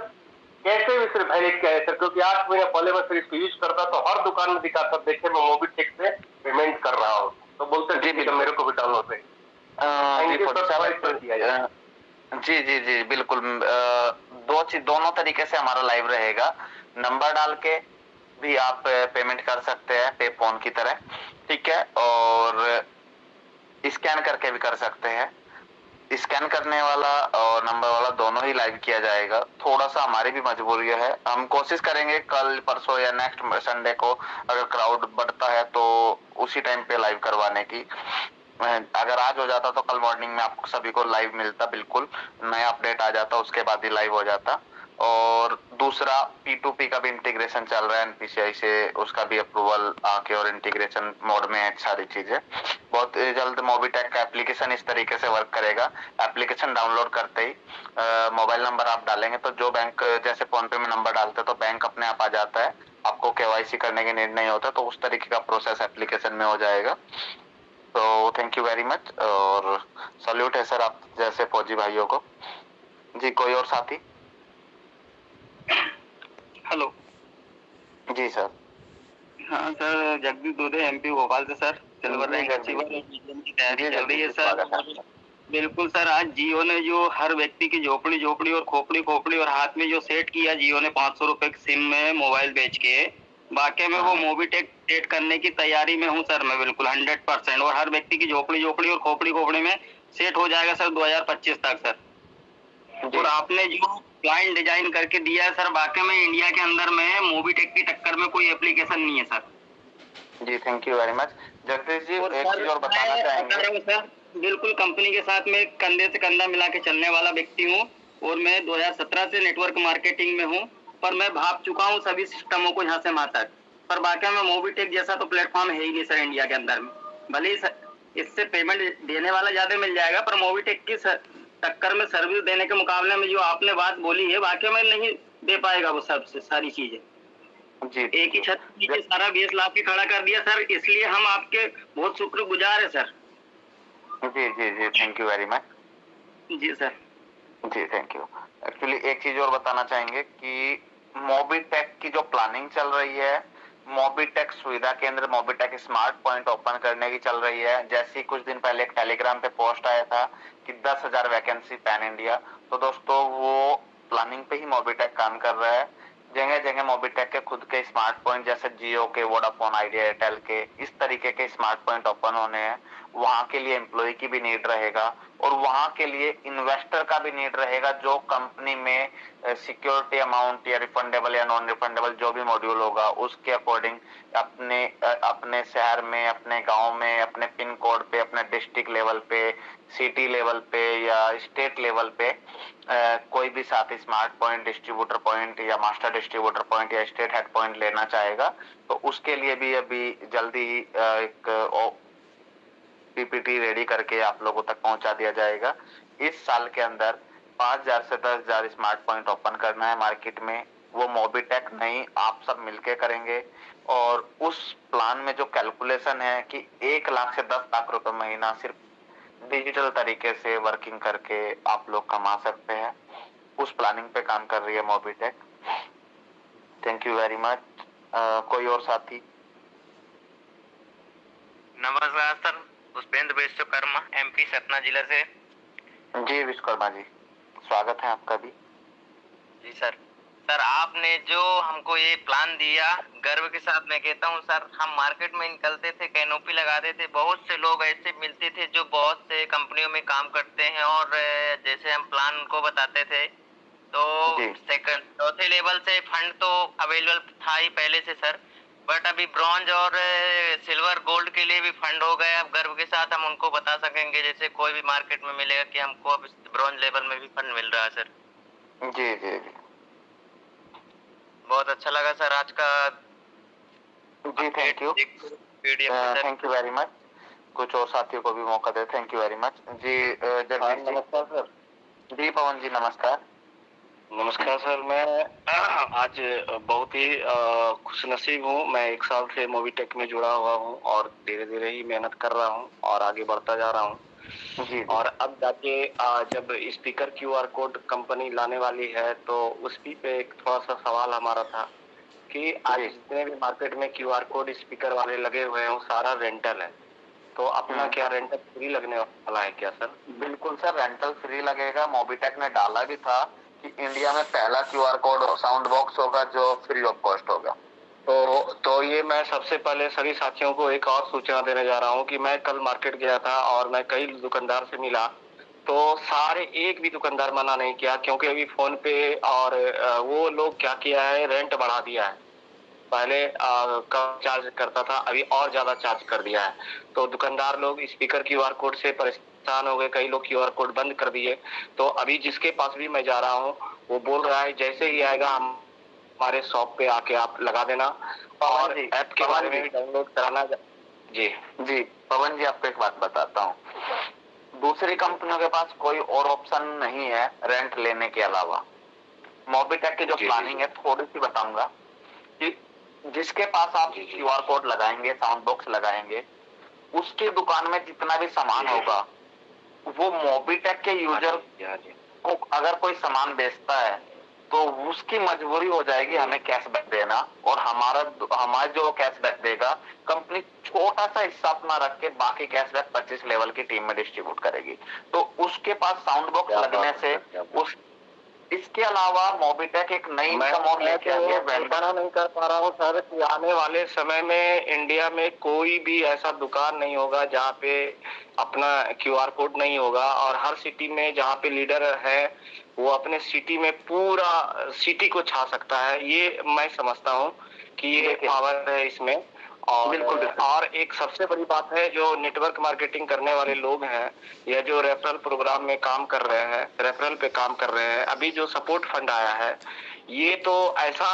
कैसे भी सर वैलिड किया है सर, क्योंकि 8 महीने पहले मैं सर इसको यूज करता तो हर दुकान में दिखा सर, देखे मैं मोबिटेक से पेमेंट कर रहा हूँ, तो बोलते जी तो मेरे को भी डाउनलोड है। जी जी जी बिल्कुल। दोनों तरीके से हमारा लाइव रहेगा। नंबर डाल के भी आप पेमेंट कर सकते हैं पे फोन की तरह, ठीक है, और स्कैन करके भी कर सकते हैं। स्कैन करने वाला और नंबर वाला दोनों ही लाइव किया जाएगा। थोड़ा सा हमारी भी मजबूरी है, हम कोशिश करेंगे कल परसों या नेक्स्ट संडे को अगर क्राउड बढ़ता है तो उसी टाइम पे लाइव करवाने की। अगर आज हो जाता तो कल मॉर्निंग में आपको सभी को लाइव मिलता, बिल्कुल नया अपडेट आ जाता, उसके बाद ही लाइव हो जाता। और दूसरा P2P का भी इंटीग्रेशन चल रहा है NPCI से, उसका भी अप्रूवल आके और इंटीग्रेशन मोड में है सारी चीजें। बहुत जल्द मोबिटेक का एप्लीकेशन इस तरीके से वर्क करेगा। एप्लीकेशन डाउनलोड करते ही मोबाइल नंबर आप डालेंगे तो जो बैंक जैसे फोन पे में नंबर डालते तो बैंक अपने आप आ जाता है, आपको KYC करने की नीड नहीं होता, तो उस तरीके का प्रोसेस एप्लीकेशन में हो जाएगा। तो थैंक यू वेरी मच और सल्यूट है सर आप जैसे फौजी भाइयों को। जी कोई और साथी? हेलो जी सर। हाँ सर, जगदीश दुबे MP भोपाल से सर। सिल्वर रैंक अचीवर की तैयारी चल रही है सर। बिल्कुल सर, आज जियो ने जो हर व्यक्ति की झोपड़ी झोपड़ी और खोपड़ी खोपड़ी और हाथ में जो सेट किया जियो ने 500 रुपए की सिम में मोबाइल बेच के, वाकई में वो मोबीटेक सेट करने की तैयारी में हूँ सर मैं बिल्कुल 100%। और हर व्यक्ति की झोपड़ी झोपड़ी और खोपड़ी खोपड़ी में सेट हो जाएगा सर 2025 तक सर। और आपने जो क्लाइंट डिजाइन करके दिया है सर, वाकई में इंडिया के अंदर में मोबीटेक की टक्कर में कोई एप्लीकेशन नहीं है सर। जी thank you very much. Jagdish ji एक चीज और बताना चाहेंगे? सर बिल्कुल कंपनी के साथ में कंधे से कंधा मिला के चलने वाला व्यक्ति हूँ और मैं 2017 से नेटवर्क मार्केटिंग में हूँ, पर मैं भाप चुका हूँ सभी सिस्टमों को यहाँ से वहाँ तक। पर वाकई में मोबीटेक जैसा तो प्लेटफॉर्म है ही नहीं सर इंडिया के अंदर में। भले ही इससे पेमेंट देने वाला ज्यादा मिल जाएगा, पर मोबीटेक की टक्कर में सर्विस देने के मुकाबले में जो आपने बात बोली है वाकई में नहीं दे पाएगा वो सबसे सारी चीजें। जी एक ही छत नीचे सारा 20 लाख की खड़ा कर दिया सर, इसलिए हम आपके बहुत शुक्रगुजार है सर। जी जी जी थैंक यू वेरी मच। जी सर। जी थैंक यू। एक्चुअली एक चीज और बताना चाहेंगे कि मोबीटेक की जो प्लानिंग चल रही है, मोबीटेक सुविधा केंद्र, मोबीटेक स्मार्ट पॉइंट ओपन करने की चल रही है। जैसे ही कुछ दिन पहले एक टेलीग्राम पे पोस्ट आया था कि 10,000 वैकेंसी पैन इंडिया, तो दोस्तों वो प्लानिंग पे ही मोबीटेक काम कर रहा है। जगह जगह मोबीटेक के खुद के स्मार्ट पॉइंट जैसे जियो के, वोडाफोन आइडिया, एयरटेल के, इस तरीके के स्मार्ट पॉइंट ओपन होने हैं। वहां के लिए एम्प्लॉय की भी नीड रहेगा और वहां के लिए इन्वेस्टर का भी नीड रहेगा, जो कंपनी में सिक्योरिटी अमाउंट या रिफंडेबल या नॉन रिफंडेबल जो भी मॉड्यूल होगा उसके अकॉर्डिंग अपने शहर में, अपने गांव में, अपने पिन कोड पे, अपने डिस्ट्रिक्ट लेवल पे, सिटी लेवल पे या स्टेट लेवल पे कोई भी साथ स्मार्ट पॉइंट, डिस्ट्रीब्यूटर पॉइंट या मास्टर डिस्ट्रीब्यूटर पॉइंट या स्टेट हेड पॉइंट लेना चाहेगा तो उसके लिए भी अभी जल्दी ही एक पीपीटी रेडी करके आप लोगों तक पहुंचा दिया जाएगा। इस साल के अंदर 5,000 से 10,000 स्मार्ट पॉइंट ओपन करना है मार्केट में। वो मोबीटेक नहीं, आप सब मिलके करेंगे। और उस प्लान में जो कैलकुलेशन है कि 1 लाख से 10 लाख रुपए महीना सिर्फ डिजिटल तरीके से वर्किंग करके आप लोग कमा सकते हैं, उस प्लानिंग पे काम कर रही है Mobitech. Thank you very much. कोई और साथी? नमस्कार सर, पुष्पेंद्र विश्वकर्मा, एमपी सतना जिला से। जी विश्वकर्मा जी, स्वागत है आपका भी। जी सर। सर आपने जो हमको ये प्लान दिया, गर्व के साथ मैं कहता हूँ सर, हम मार्केट में निकलते थे, कैनोपी लगाते थे, बहुत से लोग ऐसे मिलते थे जो बहुत से कंपनियों में काम करते हैं और जैसे हम प्लान उनको बताते थे तो सेकंड चौथे लेवल से फंड तो अवेलेबल था ही पहले से सर, बट अभी ब्रॉन्ज और सिल्वर गोल्ड के लिए भी फंड हो गए। अब गर्व के साथ हम उनको बता सकेंगे, जैसे कोई भी मार्केट में मिलेगा कि हमको अब ब्रॉन्ज लेवल में भी फंड मिल रहा है सर। जी जी जी बहुत अच्छा लगा सर आज का। जी thank you, thank you very much. कुछ और साथियों को भी मौका दे। थैंक यू वेरी मच जी। जगदीश जी। नमस्कार सर। जी पवन जी नमस्कार। नमस्कार सर, मैं आज बहुत ही खुशनसीब हूँ। मैं 1 साल से मोबीटेक में जुड़ा हुआ हूँ और धीरे धीरे ही मेहनत कर रहा हूँ और आगे बढ़ता जा रहा हूँ। जी। और अब जाके जब स्पीकर QR कोड कंपनी लाने वाली है तो उसी पे एक थोड़ा सा सवाल हमारा था कि आज जितने भी मार्केट में QR कोड स्पीकर वाले लगे हुए हैं वो सारा रेंटल है, तो अपना क्या रेंटल फ्री लगने वाला है क्या सर? बिल्कुल सर, रेंटल फ्री लगेगा। मोबीटेक ने डाला भी था कि इंडिया में पहला QR कोड साउंड बॉक्स होगा जो फ्री ऑफ कॉस्ट होगा। तो ये मैं सबसे पहले सभी साथियों को एक और सूचना देने जा रहा हूँ कि मैं कल मार्केट गया था और मैं कई दुकानदार से मिला, तो सारे एक भी दुकानदार मना नहीं किया, क्योंकि अभी फोन पे और वो लोग क्या किया है, रेंट बढ़ा दिया है। पहले कम चार्ज करता था, अभी और ज्यादा चार्ज कर दिया है। तो दुकानदार लोग स्पीकर QR कोड से परेशान हो गए, कई लोग QR कोड बंद कर दिए। तो अभी जिसके पास भी मैं जा रहा हूँ वो बोल रहा है जैसे ही आएगा हमारे शॉप पे आके आप लगा देना और ऐप के बारे में भी डाउनलोड कराना। जी जी पवन जी, आपको एक बात बताता हूँ, दूसरी कंपनियों के पास कोई और ऑप्शन नहीं है रेंट लेने के अलावा। मोबीटेक की जो प्लानिंग है थोड़ी सी बताऊंगा कि जिसके पास आप QR कोड लगाएंगे, साउंड बॉक्स लगाएंगे, उसकी दुकान में जितना भी सामान होगा वो मोबीटेक के यूजर को अगर कोई सामान बेचता है तो उसकी मजबूरी हो जाएगी हमें कैशबैक देना, और हमारा जो कैशबैक देगा कंपनी छोटा सा हिस्सा अपना रख के बाकी कैशबैक 25 लेवल की टीम में डिस्ट्रीब्यूट करेगी। तो उसके पास साउंड बॉक्स लगने से उस इसके अलावा मोबिटेक एक नई इनकम और लेके आ गया। कल्पना नहीं कर पा रहा हूँ सर कि आने वाले समय में इंडिया में कोई भी ऐसा दुकान नहीं होगा जहाँ पे अपना QR कोड नहीं होगा, और हर सिटी में जहाँ पे लीडर है वो अपने सिटी में पूरा सिटी को छा सकता है। ये मैं समझता हूँ कि ये पावर है इसमें। और बिल्कुल और एक सबसे बड़ी बात है, जो नेटवर्क मार्केटिंग करने वाले लोग हैं या जो रेफरल प्रोग्राम में काम कर रहे हैं, रेफरल पे काम कर रहे हैं, अभी जो सपोर्ट फंड आया है, ये तो ऐसा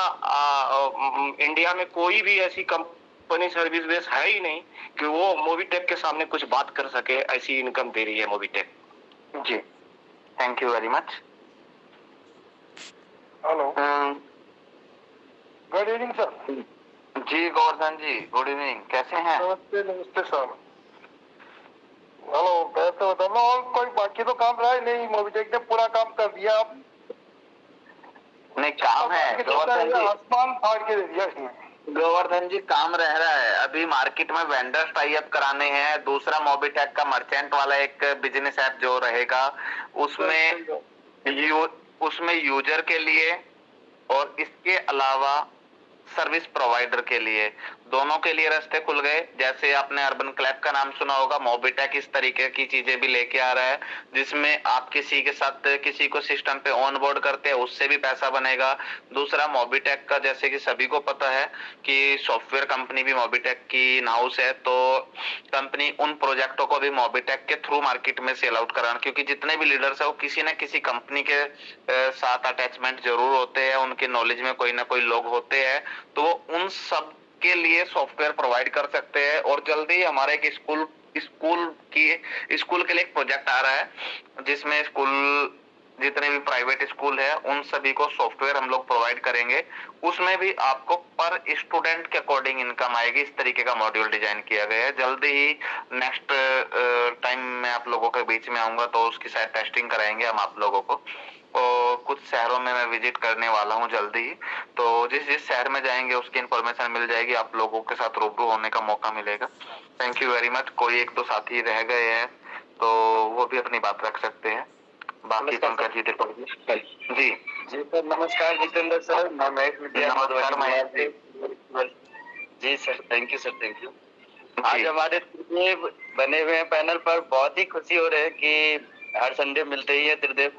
इंडिया में कोई भी ऐसी कंपनी सर्विस बेस है ही नहीं कि वो मोबिटेक के सामने कुछ बात कर सके। ऐसी इनकम दे रही है मोबिटेक। जी, thank you very much. Hello, good evening sir. जी गोवर्धन जी, गुड इवनिंग, कैसे हैं? नमस्ते नमस्ते सर। हेलो, मैं तो बताऊँ और कोई बाकी तो काम रहा ही नहीं, मोबिटेक ने पूरा काम कर दिया। अब नहीं, काम है गोवर्धन जी, आसमान फाड़ के दे दिया इसने। गोवर्धन जी काम रह रहा है। अभी मार्केट में वेंडर्स टाई अप कराने हैं। दूसरा मोबिटेक का मर्चेंट वाला एक बिजनेस ऐप जो रहेगा उसमें यूजर के लिए और इसके अलावा सर्विस प्रोवाइडर के लिए, दोनों के लिए रास्ते खुल गए। जैसे आपने अर्बन क्लैब का नाम सुना होगा, मोबिटेक इस तरीके की चीजें भी लेके आ रहा है जिसमें आप किसी के साथ किसी को सिस्टम पे ऑन बोर्ड करते हैं, उससे भी पैसा बनेगा। दूसरा मोबिटेक का, जैसे कि सभी को पता है कि सॉफ्टवेयर कंपनी भी मोबिटेक की इन हाउस है, तो कंपनी उन प्रोजेक्टों को भी मोबिटेक के थ्रू मार्केट में सेल आउट कराना, क्योंकि जितने भी लीडर्स है वो किसी न किसी कंपनी के साथ अटैचमेंट जरूर होते हैं, उनके नॉलेज में कोई ना कोई लोग होते हैं, तो उन सब के लिए सॉफ्टवेयर प्रोवाइड कर सकते हैं। और जल्दी ही हमारे एक स्कूल के लिए एक प्रोजेक्ट आ रहा है जिसमें स्कूल जितने भी प्राइवेट स्कूल है उन सभी को सॉफ्टवेयर हम लोग प्रोवाइड करेंगे। उसमें भी आपको पर स्टूडेंट के अकॉर्डिंग इनकम आएगी। इस तरीके का मॉड्यूल डिजाइन किया गया है। जल्दी ही नेक्स्ट टाइम मैं आप लोगों के बीच में आऊंगा तो उसकी शायद टेस्टिंग कराएंगे हम आप लोगों को। और कुछ शहरों में मैं विजिट करने वाला हूं जल्दी ही, तो जिस शहर में जाएंगे उसकी इंफॉर्मेशन मिल जाएगी, आप लोगों के साथ रूबरू होने का मौका मिलेगा। Thank you very much. कोई एक दो साथी रह गए हैं तो वो भी अपनी बात रख सकते हैं। बाकी पंकज जी दीपक जी जी सर, नमस्कार जितेंद्र सर, मैं महेश विद्या। नमस्कार महेश जी। जी sir, thank you sir, thank you. आज हमारे त्रिदेव बने हुए पैनल पर बहुत ही खुशी हो रही है कि हर संडे मिलते ही है त्रिदेव,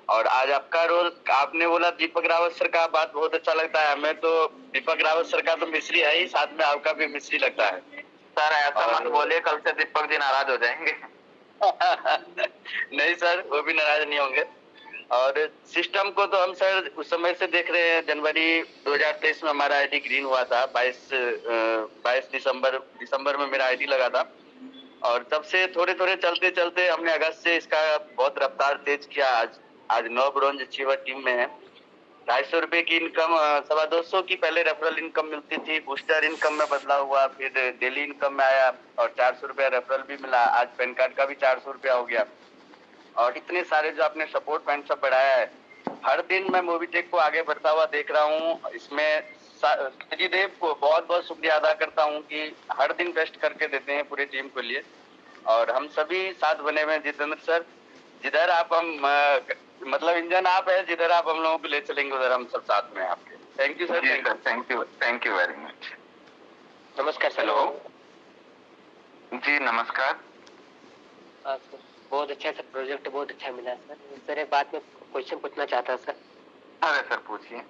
और आज आपका रोल, आपने बोला दीपक रावत सर का, बात बहुत अच्छा लगता है हमें। तो दीपक रावत सर का तो मिस्री है ही, साथ में आपका भी मिस्री लगता है सर। ऐसा मत बोलिए, कल से दीपक जी नाराज हो जाएंगे। नहीं सर, वो भी नाराज नहीं होंगे। और सिस्टम को तो हम सर उस समय से देख रहे हैं। जनवरी 2023 में हमारा आईडी ग्रीन हुआ था। 22 दिसंबर में मेरा आईडी लगा था, और तब से थोड़े थोड़े चलते चलते हमने अगस्त से इसका बहुत रफ्तार तेज किया। आज 9 ब्रॉन्ज अचीवर टीम में है। 250 रुपए की इनकम, 225 की पहले रेफरल इनकम मिलती थी, बूस्टर इनकम में बदलाव हुआ, फिर डेली इनकम में आया, और 400 रुपया रेफरल भी मिला। आज पैन कार्ड का भी 400 रुपया हो गया। और इतने सारे जो आपने सपोर्ट फंड सब बढ़ाया है, हर दिन मैं मोबिटेक को आगे बढ़ता हुआ देख रहा हूँ। इसमें श्रीदेव को बहुत बहुत शुक्रिया अदा करता हूँ कि हर दिन बेस्ट करके देते हैं पूरी टीम के लिए। और हम सभी साथ बने हुए हैं जितेंद्र सर, जिधर आप हम मतलब इंजन आप है, जिधर आप हम लोगों को ले चलेंगे उधर हम सब साथ में आपके। Thank you sir. Thank you very much. नमस्कार सर। हेलो जी, नमस्कार। सर बहुत अच्छा सर, प्रोजेक्ट बहुत अच्छा मिला सर। सर एक बात में क्वेश्चन पूछना चाहता सर। अरे सर पूछिए।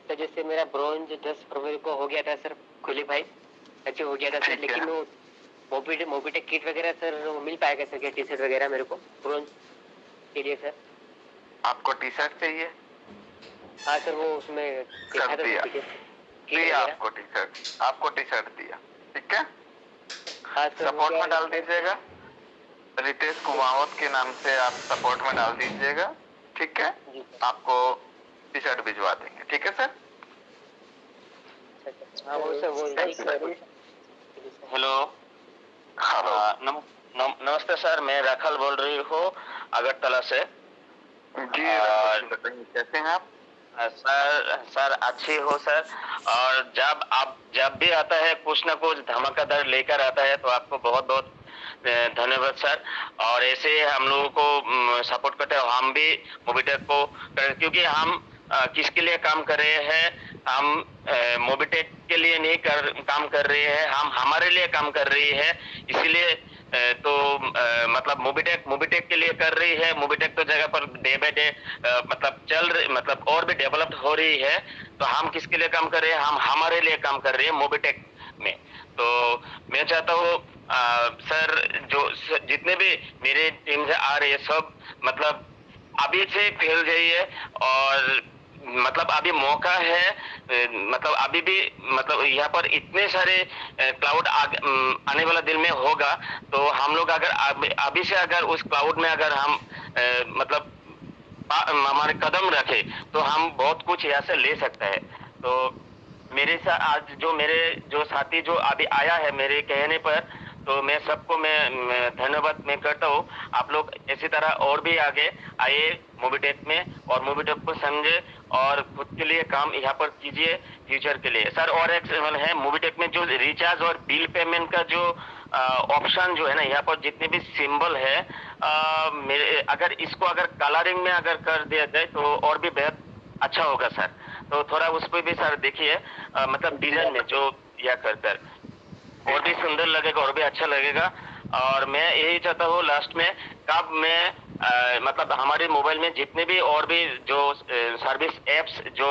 सर जैसे मेरा ब्रॉन्ज 10 फरवरी को हो गया था सर, क्वालिफाई अचीव हो गया था सर, लेकिन वो मोबिटेक किट वगैरह सर वो मिल पाएगा सर क्या, टी शर्ट वगैरह मेरे को ब्रॉन्ज के लिए सर? आपको टी शर्ट चाहिए? हाँ सर, वो उसमें कर दिया आपको टी शर्ट दिया, ठीक है। हाँ सर, सपोर्ट में डाल दीजिएगा, रितेश कुमावत के नाम से आप सपोर्ट में डाल दीजिएगा, ठीक है। आपको टी शर्ट भिजवा देंगे, ठीक है सर। हेलो, नमस्ते सर, मैं राखल बोल रही हूँ अगरतला से। जी कैसे हैं आप? सर अच्छी हो सर। और जब भी आता है कुछ ना कुछ धमाकेदार लेकर आता है, तो आपको बहुत बहुत धन्यवाद सर। और ऐसे हम लोगों को सपोर्ट करते हैं, हम भी मोबिटेक को, क्योंकि हम किसके लिए काम कर रहे हैं, हम मोबिटेक के लिए नहीं काम कर रहे हैं, हम हमारे लिए काम कर रही है। इसीलिए तो मतलब मोबिटेक के लिए कर रही है। मोबिटेक तो जगह पर डे बाय डे मतलब और भी डेवलप्ड हो रही है। तो हम किसके लिए काम कर रहे हैं, हम हमारे लिए काम कर रहे हैं मोबिटेक में। तो मैं चाहता हूँ सर, जितने भी मेरे टीम से आ रहे हैं सब मतलब अभी से फैल जाइए। और मतलब अभी मौका है, मतलब अभी भी मतलब यहाँ पर इतने सारे क्लाउड आने वाला दिन में होगा। तो हम लोग अगर अभी से अगर उस क्लाउड में अगर हम मतलब हमारे कदम रखे, तो हम बहुत कुछ यहाँ से ले सकते हैं। तो मेरे साथ आज जो साथी जो अभी आया है मेरे कहने पर, तो मैं सबको मैं धन्यवाद मैं करता हूँ। आप लोग इसी तरह और भी आगे आइए मोबिटेक में, और मोबिटेक को समझे और खुद के लिए काम यहाँ पर कीजिए फ्यूचर के लिए। सर और एक सवाल है, मोबिटेक में जो रिचार्ज और बिल पेमेंट का जो ऑप्शन जो है ना, यहाँ पर जितने भी सिंबल है, मेरे अगर इसको अगर कलरिंग में अगर कर दिया जाए तो और भी बेहद अच्छा होगा सर। तो थोड़ा उस पर भी सर देखिए, मतलब डिजाइन में जो यह कर और भी सुंदर लगेगा और भी अच्छा लगेगा। और मैं यही चाहता हूँ लास्ट में, कब मैं मतलब हमारे मोबाइल में जितने भी और भी जो सर्विस एप्स जो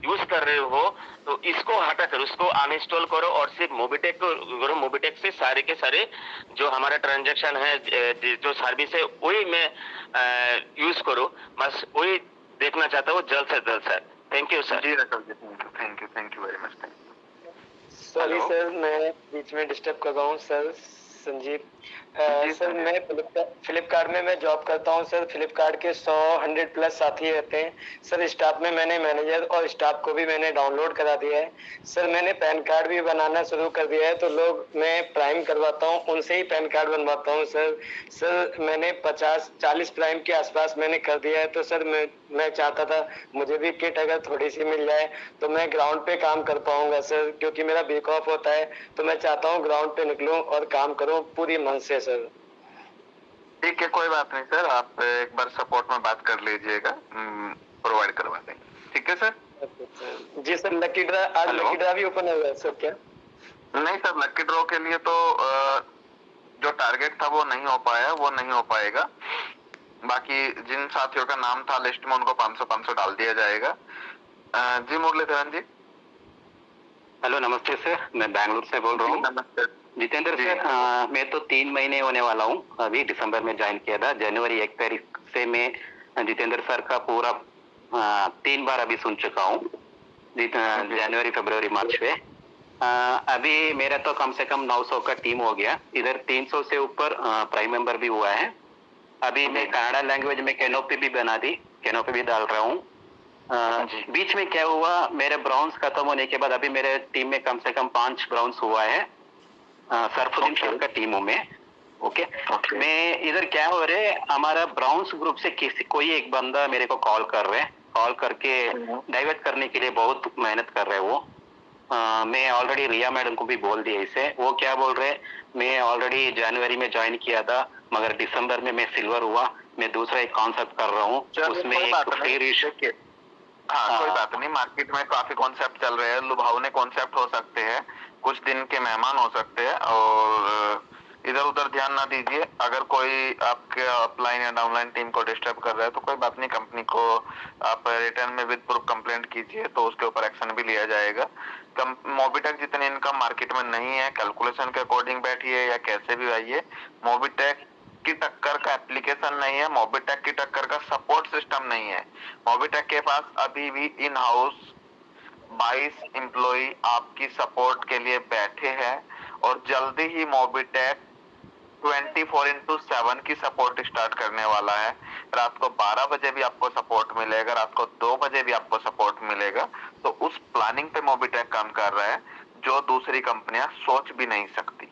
यूज कर रहे हो, तो इसको हटाकर उसको अनइंस्टॉल करो और सिर्फ मोबिटेक को करो। मोबिटेक से सारे के सारे जो हमारा ट्रांजैक्शन है, जो सर्विस है, वही मैं यूज करो। बस वही देखना चाहता हूँ जल्द से जल्द सर। Thank you sir. जी thank you very much. Sorry sir, मैं बीच में डिस्टर्ब कर रहा हूँ सर। संजीव सर, मैं फ्लिपकार्ट में मैं जॉब करता हूँ सर। फ्लिपकार्ट के 100 प्लस साथी रहते हैं सर। स्टाफ में मैंने मैनेजर और स्टाफ को भी मैंने डाउनलोड करा दिया है सर। मैंने पैन कार्ड भी बनाना शुरू कर दिया है। तो लोग मैं प्राइम करवाता हूँ, उनसे ही पैन कार्ड बनवाता हूँ सर। मैंने 50-40 प्राइम के आसपास मैंने कर दिया है। तो सर मैं चाहता था मुझे भी किट अगर थोड़ी सी मिल जाए तो मैं ग्राउंड पे काम कर पाऊंगा सर, क्योंकि मेरा वीक ऑफ होता है। तो मैं चाहता हूँ ग्राउंड पे निकलूं और काम करूं पूरी मन से सर। ठीक है, कोई बात नहीं सर, आप एक बार सपोर्ट में बात कर लीजिएगा, प्रोवाइड करवा देंगे। ठीक है सर। जी सर, लकी ड्रा आज लकी ड्रा भी ओपन हुआ है सर क्या? नहीं सर, लकी ड्रॉ के लिए तो जो टारगेट था वो नहीं हो पाया, वो नहीं हो पाएगा। बाकी जिन साथियों का नाम था लिस्ट में उनको 500 डाल दिया जाएगा। जी मुरलीधरन जी। हेलो, नमस्ते सर, मैं बैंगलोर से बोल रहा हूँ। नमस्ते जितेंद्र सर, मैं तो 3 महीने होने वाला हूँ। अभी दिसंबर में ज्वाइन किया था। जनवरी 1 तारीख से मैं जितेंद्र सर का पूरा 3 बार अभी सुन चुका हूँ, जनवरी फरवरी मार्च में। अभी मेरा तो कम से कम 900 का टीम हो गया। इधर 300 से ऊपर प्राइम मेंबर भी हुआ है। अभी मैं कन्नड़ा लैंग्वेज में कैनोपी भी बना दी, कैनोपी भी डाल रहा हूँ। बीच में क्या हुआ, मेरे ब्राउन्स खत्म होने के बाद अभी मेरे टीम में कम से कम 5 ब्राउन्स हुआ है। सरफुद्दीन सर का टीम हूँ मैं। ओके, मैं इधर क्या हो रहे, हमारा ब्राउन्स ग्रुप से कोई एक बंदा मेरे को कॉल कर रहे, कॉल करके डाइवर्ट करने के लिए बहुत मेहनत कर रहे वो। मैं ऑलरेडी रिया मैडम को भी बोल दिया इसे। वो क्या बोल रहे, मैं ऑलरेडी जनवरी में ज्वाइन किया था मगर दिसंबर में मैं सिल्वर हुआ। मैं दूसरा एक कॉन्सेप्ट कर रहा हूँ, उसमें एक फ्री रिश। हाँ, कोई बात नहीं, मार्केट में काफी कॉन्सेप्ट चल रहे हैं, लुभावने कॉन्सेप्ट हो सकते हैं, कुछ दिन के मेहमान हो सकते हैं, और इधर उधर ध्यान ना दीजिए। अगर कोई आपके अपलाइन या डाउनलाइन टीम को डिस्टर्ब कर रहा है तो कोई बात नहीं, कंपनी को आप रिटर्न में विद प्रूफ कंप्लेंट कीजिए तो उसके ऊपर एक्शन भी लिया जाएगा। मोबिटेक जितनी इनकम मार्केट में नहीं है, कैलकुलेशन के अकॉर्डिंग बैठिए या कैसे भी आइए, मोबिटेक की टक्कर का एप्लीकेशन नहीं है, मोबिटेक की टक्कर का सपोर्ट सिस्टम नहीं है। मोबिटेक के पास अभी भी इन हाउस 22 एम्प्लॉय आपकी सपोर्ट के लिए बैठे हैं, और जल्दी ही मोबिटेक 24/7 की सपोर्ट स्टार्ट करने वाला है। रात को 12 बजे भी आपको सपोर्ट मिलेगा, रात को 2 बजे भी आपको सपोर्ट मिलेगा। तो उस प्लानिंग पे मोबिटेक काम कर रहा है जो दूसरी कंपनियां सोच भी नहीं सकती।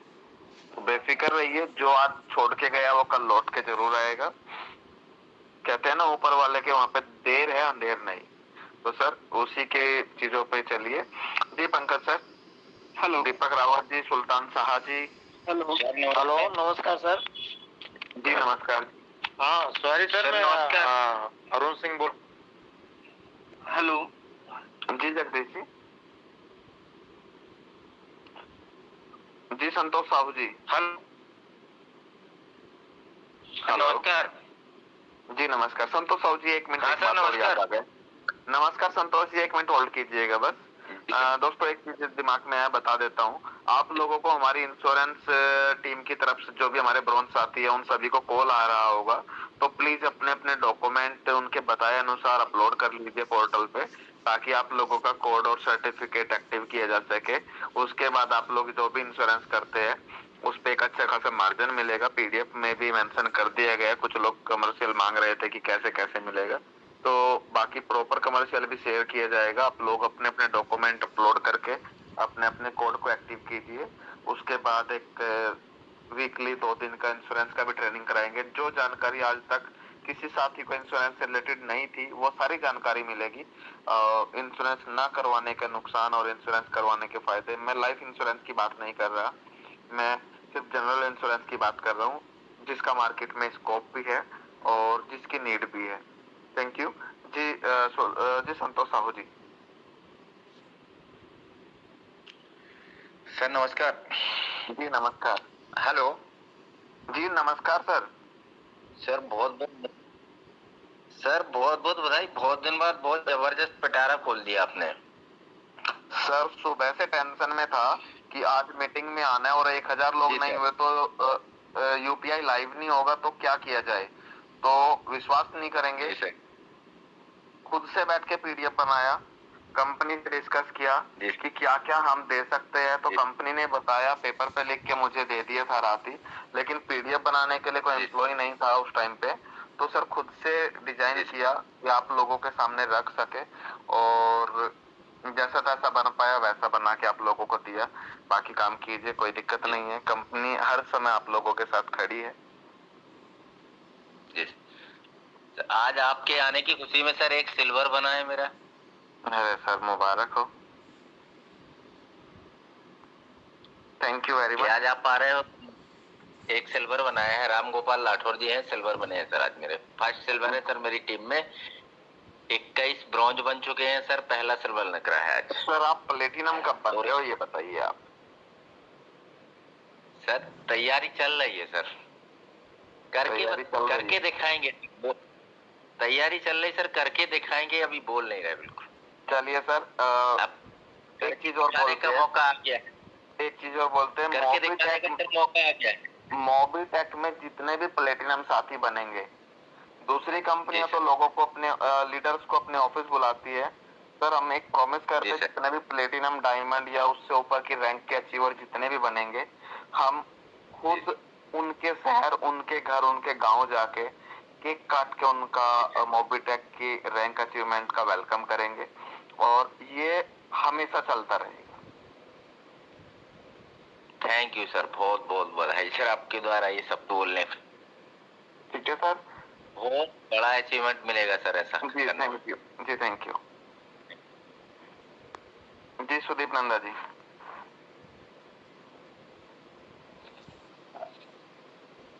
तो बेफिक्र रहिए, जो आज छोड़ के गया वो कल लौट के जरूर आएगा। कहते हैं ना ऊपर वाले के वहां पे देर है अंधेर नहीं। तो सर उसी के चीजों पे चलिए। जी पंकज सर। हेलो। दीपक रावत जी, सुल्तान शाह जी। हेलो। हेलो, नमस्कार सर। जी नमस्कार। हाँ सॉरी सर, मैं अरुण सिंह बोल। हेलो। जी जगदीश जी। जी संतोष साहू जी। हेलो। नमस्कार जी। नमस्कार संतोष साहू जी, 1 मिनट। हाँ सर, नमस्कार। नमस्कार संतोष जी, 1 मिनट होल्ड कीजिएगा बस। दोस्तों एक चीज दिमाग में आया, बता देता हूँ। आप लोगों को हमारी इंश्योरेंस टीम की तरफ से जो भी हमारे ब्रोंज साथी है उन सभी को कॉल आ रहा होगा, तो प्लीज अपने अपने डॉक्यूमेंट उनके बताए अनुसार अपलोड कर लीजिए पोर्टल पे, ताकि आप लोगों का कोड और सर्टिफिकेट एक्टिव किया जा सके। उसके बाद आप लोग जो भी इंश्योरेंस करते हैं उस पे एक अच्छा खासा मार्जिन मिलेगा। पीडीएफ में भी मेंशन कर दिया गया। कुछ लोग कमर्शियल मांग रहे थे कि कैसे कैसे मिलेगा, तो बाकी प्रॉपर कमर्शियल भी शेयर किया जाएगा। आप लोग अपने अपने डॉक्यूमेंट अपलोड करके अपने अपने कोड को एक्टिव कीजिए। उसके बाद एक वीकली 2 दिन का इंश्योरेंस का भी ट्रेनिंग कराएंगे। जो जानकारी आज तक किसी साथी को इंश्योरेंस से रिलेटेड नहीं थी वो सारी जानकारी मिलेगी। इंश्योरेंस ना करवाने के नुकसान और इंश्योरेंस करवाने के फायदे। मैं लाइफ इंश्योरेंस की बात नहीं कर रहा, मैं सिर्फ जनरल इंश्योरेंस की बात कर रहा हूँ, जिसका मार्केट में स्कोप भी है और जिसकी नीड भी है। थैंक यू जी। जी संतोष साहू जी। सर नमस्कार। जी नमस्कार। हेलो। जी नमस्कार सर। सर बहुत बहुत बधाई। बहुत दिन बाद बहुत जबरदस्त पिटारा खोल दिया आपने। सर सुबह से टेंशन में था कि आज मीटिंग में आना है और 1000 लोग नहीं हुए तो यूपीआई लाइव नहीं होगा, तो क्या किया जाए। तो विश्वास नहीं करेंगे, खुद से बैठ के पीडीएफ बनाया, कंपनी से डिस्कस किया कि क्या क्या हम दे सकते हैं। तो कंपनी ने बताया, पेपर पे लिख के मुझे दे दिया था रात ही, लेकिन पीडीएफ बनाने के लिए कोई एम्प्लॉय नहीं था उस टाइम पे। तो सर खुद से डिजाइन किया कि आप लोगों के सामने रख सके, और जैसा तैसा बन पाया वैसा बना के आप लोगों को दिया। बाकी काम कीजिए, कोई दिक्कत नहीं है। कंपनी हर समय आप लोगों के साथ खड़ी है। आज आपके आने की खुशी में सर एक सिल्वर बना है मेरा। अरे सर मुबारक हो। Thank you very much. आज आप आ रहे हो। एक सिल्वर बनाया है, राम गोपाल राठौर जी हैं, सिल्वर बने हैं सर आज मेरे। फर्स्ट सिल्वर है सर मेरी टीम में। 21 ब्रॉन्ज बन चुके हैं सर, पहला सिल्वर लग रहा है आज। सर आप प्लेटिनम कब बन रहे हो ये बताइए आप। सर तैयारी चल रही है सर, करके दिखाएंगे। तैयारी चल रही सर, करके दिखाएंगे, अभी बोल नहीं रहे बिल्कुल। चलिए सर एक चीज और बोलते हैं, मौका आ गया है। एक चीज और बोलते हैं, करके दिखाने का मौका आ गया है। मोबिटेक में जितने भी प्लेटिनम साथी बनेंगे, दूसरी कंपनियां तो लोगों को अपने लीडर्स को अपने ऑफिस बुलाती है। सर हम एक प्रॉमिस करते हैं, जितने भी प्लेटिनम, डायमंड या उससे ऊपर की रैंक के अचीवर जितने भी बनेंगे, हम खुद उनके शहर, उनके घर, उनके गांव जाके केक काट के उनका मोबिटेक की रैंक अचीवमेंट का वेलकम करेंगे, और ये हमेशा चलता रहेगा। थैंक यू सर, बहुत बहुत बधाई सर आपके द्वारा ये सब बोलने। ठीक है सर, बहुत बड़ा अचीवमेंट मिलेगा सर ऐसा। जी थैंक यू। जी थैंक यू। जी Sudeep Nanda ji.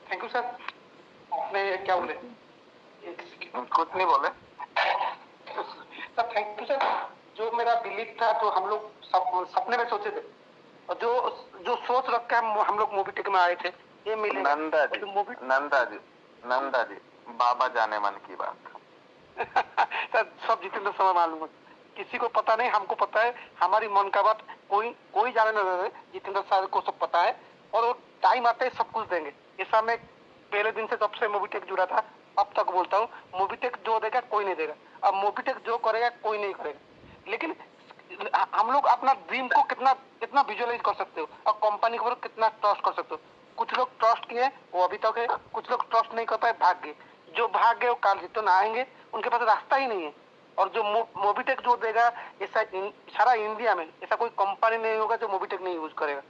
Thank you sir. आपने क्या बोले? कुछ नहीं बोले सर। Thank you sir. जो मेरा बिलीफ था, तो हम लोग सपने में सोचे थे, और जो सोच रख के हम लोग मोबिटेक में आए थे, ये मिले। नंदा जी, नंदा जी, बाबा जाने मन की बात। सर सब जितेंद्र समय मालूम है, किसी को पता नहीं, हमको पता है। हमारी मन का बात कोई जाने न दे, जितेंद्र सर को सब पता है, और वो टाइम आते ही सब कुछ देंगे। ऐसा मैं पहले दिन से जब से मोबिटेक जुड़ा था अब तक बोलता हूँ, मोबिटेक जो देगा कोई नहीं देगा, अब मोबिटेक जो करेगा कोई नहीं करेगा। लेकिन हम लोग अपना ड्रीम को कितना विजुअलाइज कर सकते हो, और कंपनी के ऊपर कितना ट्रस्ट कर सकते हो। कुछ लोग ट्रस्ट किए वो अभी तक है, कुछ लोग ट्रस्ट नहीं कर पाए, भाग गए। जो भाग गए वो काल रिटर्न आएंगे, उनके पास रास्ता ही नहीं है। और जो मोबिटेक जो देगा, ऐसा सारा इंडिया में ऐसा कोई कंपनी नहीं होगा जो मोबिटेक नहीं यूज करेगा।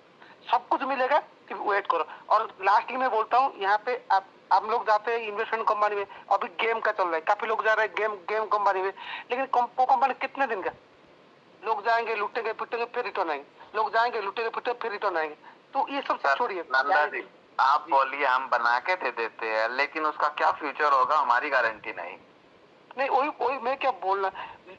सब कुछ मिलेगा, वेट करो। और लास्टली मैं बोलता हूँ, यहाँ पे आप हम लोग जाते हैं इन्वेस्टमेंट कंपनी में, अभी गेम का चल रहा है, काफी लोग जा रहे हैं गेम कंपनी में, लेकिन वो कंपनी कितने दिन का, लोग जाएंगे लूटेंगे पिटेंगे फिर रिटर्न आएंगे, लोग जाएंगे लूटेंगे पिटेंगे फिर रिटर्न आएंगे। तो ये सब छोड़िए। नंदा जी आप बोलिए हम बना के दे देते हैं, लेकिन उसका क्या फ्यूचर होगा हमारी गारंटी नहीं। नहीं वही मैं क्या बोलना,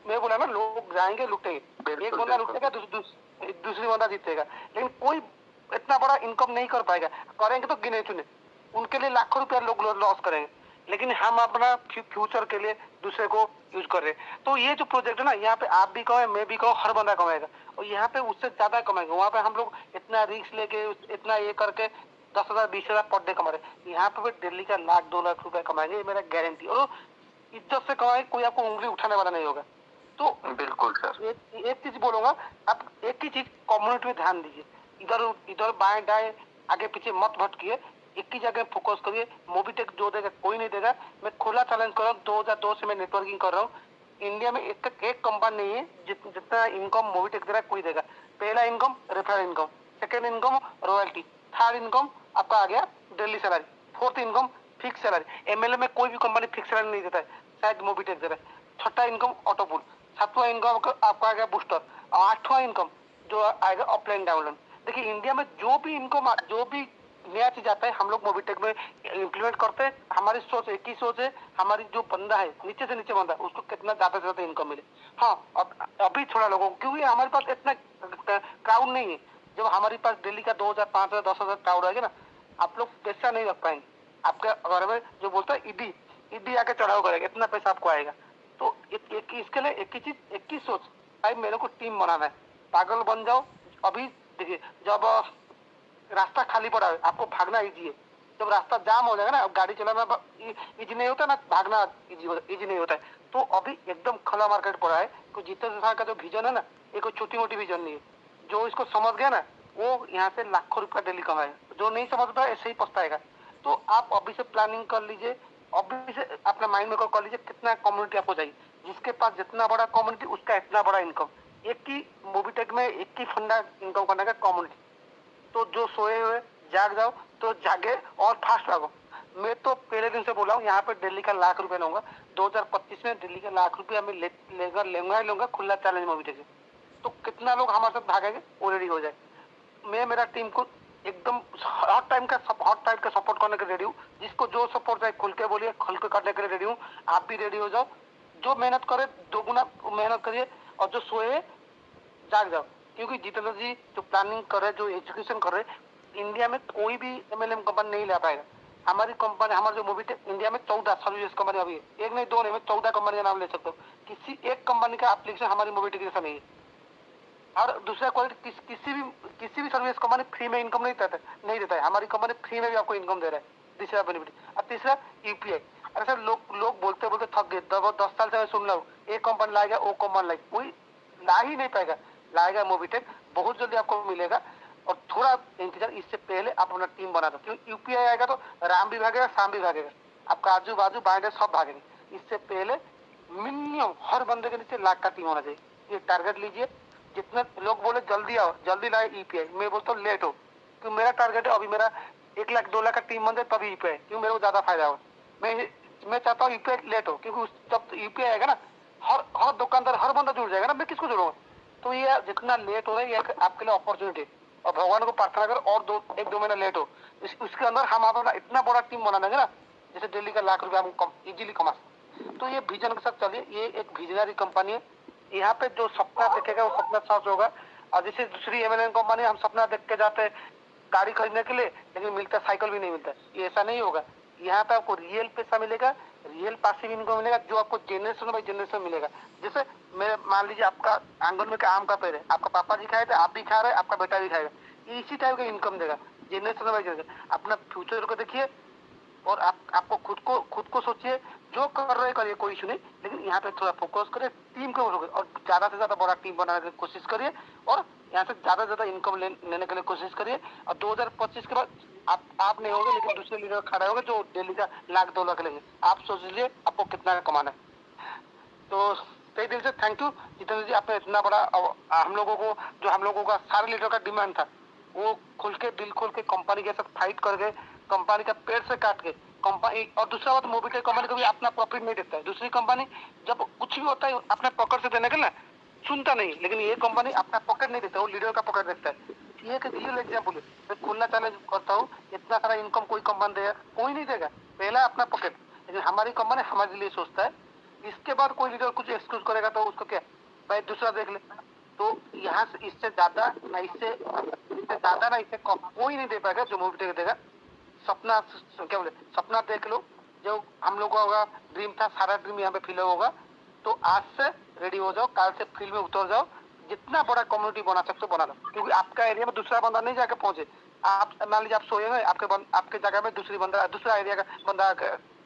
मैं बोला ना लोग जाएंगे लूटेंगे, एक बंदा लूटेगा दूसरी बंदा जीतेगा, लेकिन कोई इतना बड़ा इनकम नहीं कर पाएगा, करेंगे तो गिने चुने, उनके लिए लाखों रुपया लोग लॉस करेंगे, लेकिन हम अपना फ्यूचर के लिए दूसरे को यूज कर रहे हैं। तो ये जो प्रोजेक्ट है ना, यहाँ पे आप भी कमाए मैं भी कमाऊँ, हर बंदा कमाएगा, और यहाँ पे उससे ज्यादा कमाएंगे। वहाँ पे हम लोग इतना रिस्क लेके इतना ये करके 10,000 20,000 पर डे कमा रहे, यहाँ पे दिल्ली का 1,00,000 2,00,000 रुपया कमाएंगे, ये मेरा गारंटी। और इज्जत से कमाएंगे, कोई आपको उंगली उठाने वाला नहीं होगा। तो बिल्कुल सर, एक चीज बोलूंगा, आप एक ही चीज कम्युनिटी में ध्यान दीजिए, इधर बाएं दाएं आगे पीछे मत भटकिए, एक ही जगह फोकस करिए। मोबीटेक जो देगा कोई नहीं देगा। मैं खुला चैलेंज कर रहा हूँ, 2002 से मैं नेटवर्किंग कर रहा हूँ, इंडिया में एक कंपनी नहीं है जितना इनकम मोबीटेक दे रहा है कोई देगा। पहला income referral income, second income royalty, third income आपका आ गया daily salary, fourth income fix salary. MLA में कोई भी कंपनी फिक्स सैलरी नहीं देता है, शायद मोबीटेक दे रहा है। छठा इनकम ऑटोपुल, सातवां इनकम आपका आ गया बूस्टर, और आठवां इनकम जो आएगा ऑफलाइन डाउनलोड। देखिए इंडिया में जो भी इनकम जो भी नया चीज आता है हम लोग मोबीटेक में इम्प्लीमेंट करते हैं। हमारी सोच एक ही सोच है, हमारी जो बंदा है नीचे से नीचे बंदा है उसको कितना ज्यादा से ज्यादा इनकम मिले। हाँ अभी थोड़ा लोगों को, क्योंकि हमारे पास इतना क्राउड नहीं है। जब हमारे पास दिल्ली का 2,000 5,000 10,000 क्राउड आएगा ना, आप लोग पैसा नहीं रख पाएंगे। आपके बारे में जो बोलता है ईडी आके चढ़ाव करेगा, इतना पैसा आपको आएगा। तो इसके लिए एक ही चीज एक ही सोच, भाई मेरे को टीम बनाना है, पागल बन जाओ। अभी देखिए जब रास्ता खाली पड़ा है आपको भागना इजी है, जब रास्ता जाम हो जाएगा ना गाड़ी चलाना इजी नहीं होता ना, भागना इजी नहीं होता है। तो अभी एकदम खुला मार्केट पड़ा है। तो जितेंद्र शाह का जो विजन है ना, ये कोई छोटी मोटी विजन नहीं है। जो इसको समझ गया ना वो यहाँ से लाखों रुपया डेली कमाएगा, जो नहीं समझ पाया ऐसे ही पछताएगा। तो आप अभी से प्लानिंग कर लीजिए, अभी से अपना माइंड में कर लीजिए कितना कम्युनिटी आपको चाहिए। जिसके पास जितना बड़ा कम्युनिटी उसका इतना बड़ा इनकम। एक ही मोबीटेक में एक ही फंडा इनकम करने का कम्युनिटी। तो जो सोए हुए जाग जाओ, तो जागे और फास्ट भागो। मैं तो पहले दिन से बोला हूँ यहाँ पे दिल्ली का 1,00,000 रुपया लूंगा 2025 में, दिल्ली का 1,00,000 रुपया मैं लूंगा खुला चैलेंज मोबीटेक से। तो कितना लोग हमारे साथ भागेंगे वो रेडी हो जाए। मैं मेरा टीम को एकदम हॉट टाइम का सपोर्ट करने के रेडी हूँ। जिसको जो सपोर्ट चाहिए खुल के बोलिए, खुल के करने के लिए रेडी हूँ। आप भी रेडी हो जाओ। जो मेहनत करे 2 गुना मेहनत करिए, और जो सोए जाग जाओ। क्योंकि जितेंद्र जी जो प्लानिंग कर रहे, जो एजुकेशन कर रहे, इंडिया में कोई भी एमएलएम कंपनी नहीं ला पाएगा। हमारी कंपनी, हमारे जो मोबीटेक इंडिया में 14 सर्विस कंपनी अभी है, एक नहीं 2 नहीं, मैं 14 कंपनी का नाम ले सकता हूँ। किसी एक कंपनी का एप्लीकेशन हमारी मोबीटेक जैसा नहीं है। और दूसरा क्वालिटी किसी भी सर्विस कंपनी फ्री में इनकम नहीं देता है। हमारी कंपनी फ्री में भी आपको इनकम दे रहा है, दूसरा बेनिफिट। और तीसरा यूपीआई। अरे सर लोग बोलते थक गए, 10 साल से मैं सुन रहा हूँ एक कंपनी लाएगा वो कंपनी लाएगा, कोई ला ही नहीं पाएगा। लाएगा मोबीटेक, बहुत जल्दी आपको मिलेगा। और थोड़ा इंतजार, इससे पहले आप अपना टीम बना दो, क्योंकि यूपीआई आएगा तो राम भी भागेगा, शाम भी भागेगा, आपका आजू बाजू बाएं सब भागेंगे। इससे पहले मिनिमम हर बंदे के नीचे 1,00,000 का टीम होना चाहिए। ये टारगेट लीजिए। जितने लोग बोले जल्दी आओ, जल्दी लाए यूपीआई, मैं बोलता हूँ लेट हो, क्योंकि मेरा टारगेट है अभी मेरा 1,00,000 2,00,000 का टीम बन जाए तभी यूपीआई, क्योंकि मेरे को ज्यादा फायदा हो। मैं चाहता हूँ यूपीआई लेट हो, क्योंकि जब यूपीआई आएगा ना हर दुकानदार हर बंदा जुड़ जाएगा ना, मैं किसको जुड़ूंगा। तो ये जितना लेट हो रहा है ये आपके लिए अपॉर्चुनिटी, और भगवान को प्रार्थना कर और 1-2 महीना लेट हो। उसके अंदर हम अपना इतना बड़ा टीम बना देंगे ना, जैसे दिल्ली का 1,00,000 रुपया हम इजीली कमा सकते। तो ये विजन के साथ चलिए। ये एक विजनरी कंपनी है। यहाँ पे जो सपना देखेगा वो सपना सच होगा। और जैसे दूसरी एमएलएम कंपनी, हम सपना देख के जाते हैं गाड़ी खरीदने के लिए, लेकिन मिलता साइकिल भी नहीं मिलता। ये ऐसा नहीं होगा। यहाँ पे आपको रियल पैसा मिलेगा, रियल पासिव इनकम मिलेगा, जो आपको जनरेशन बाई जनरेशन मिलेगा। जैसे मैं मान लीजिए आपका आंगन में आम का पेड़ है, आपका पापा जी खाए थे, आप भी खा रहे, आपका बेटा भी खाएगा। इसी टाइप का इनकम देगा जनरेशन बाई जनरेशन। अपना फ्यूचर को देखिए और आपको खुद को सोचिए। जो कर रहे करिए, कोई इशू नहीं, लेकिन यहाँ पे थोड़ा फोकस करिए, टीम को और ज्यादा से ज्यादा बड़ा टीम बनाने की कोशिश करिए, और यहाँ से ज्यादा से ज्यादा इनकम लेने के लिए कोशिश करिए। और 2025 के बाद आप नहीं होंगे, लेकिन दूसरे लीडर खड़ा होगा जो डेली का 1,00,000 2,00,000 लेंगे। आप सोच लीजिए आपको कितना कमाना है। तो तहे दिल से थैंक यू जितेंद्र जी, आपने इतना बड़ा हम लोगों का सारे लीडर का डिमांड था, वो खुल के दिल खोल के कंपनी के साथ फाइट करके, कंपनी का पेड़ से काट के कंपनी, और दूसरा बात मोबिटेक कंपनी कभी अपना प्रॉफिट नहीं देता है। दूसरी कंपनी जब कुछ भी होता है अपने पॉकेट से देने के ना सुनता नहीं, लेकिन ये कंपनी अपना पॉकेट नहीं देता, वो लीडर का पॉकेट देता है। ये एक रियल एग्जाम्पल है, मैं खुलना चैलेंज करता हूँ, इतना सारा इनकम कोई कंपनी देगा, कोई नहीं देगा, पहला अपना पॉकेट। लेकिन हमारी कंपनी हमारे लिए सोचता है, इसके बाद कोई लीडर कुछ एक्सक्यूज करेगा तो उसको क्या भाई दूसरा देख ले। तो यहाँ से इससे ज्यादा ना इससे कम कोई नहीं दे पाएगा जो मोबिटेक देगा। सपना क्या बोले, सपना देख लो, जो हम लोग का होगा ड्रीम था, सारा ड्रीम यहाँ पे फिल होगा। तो आज से रेडी हो जाओ, काल से फील्ड में उतर जाओ, जितना बड़ा कम्युनिटी बना सकते हो बना लो, क्योंकि आपका एरिया में दूसरा बंदा नहीं जाके पहुंचे। आप मान लीजिए आप सोए हुए, आपके जगह में दूसरा एरिया का बंदा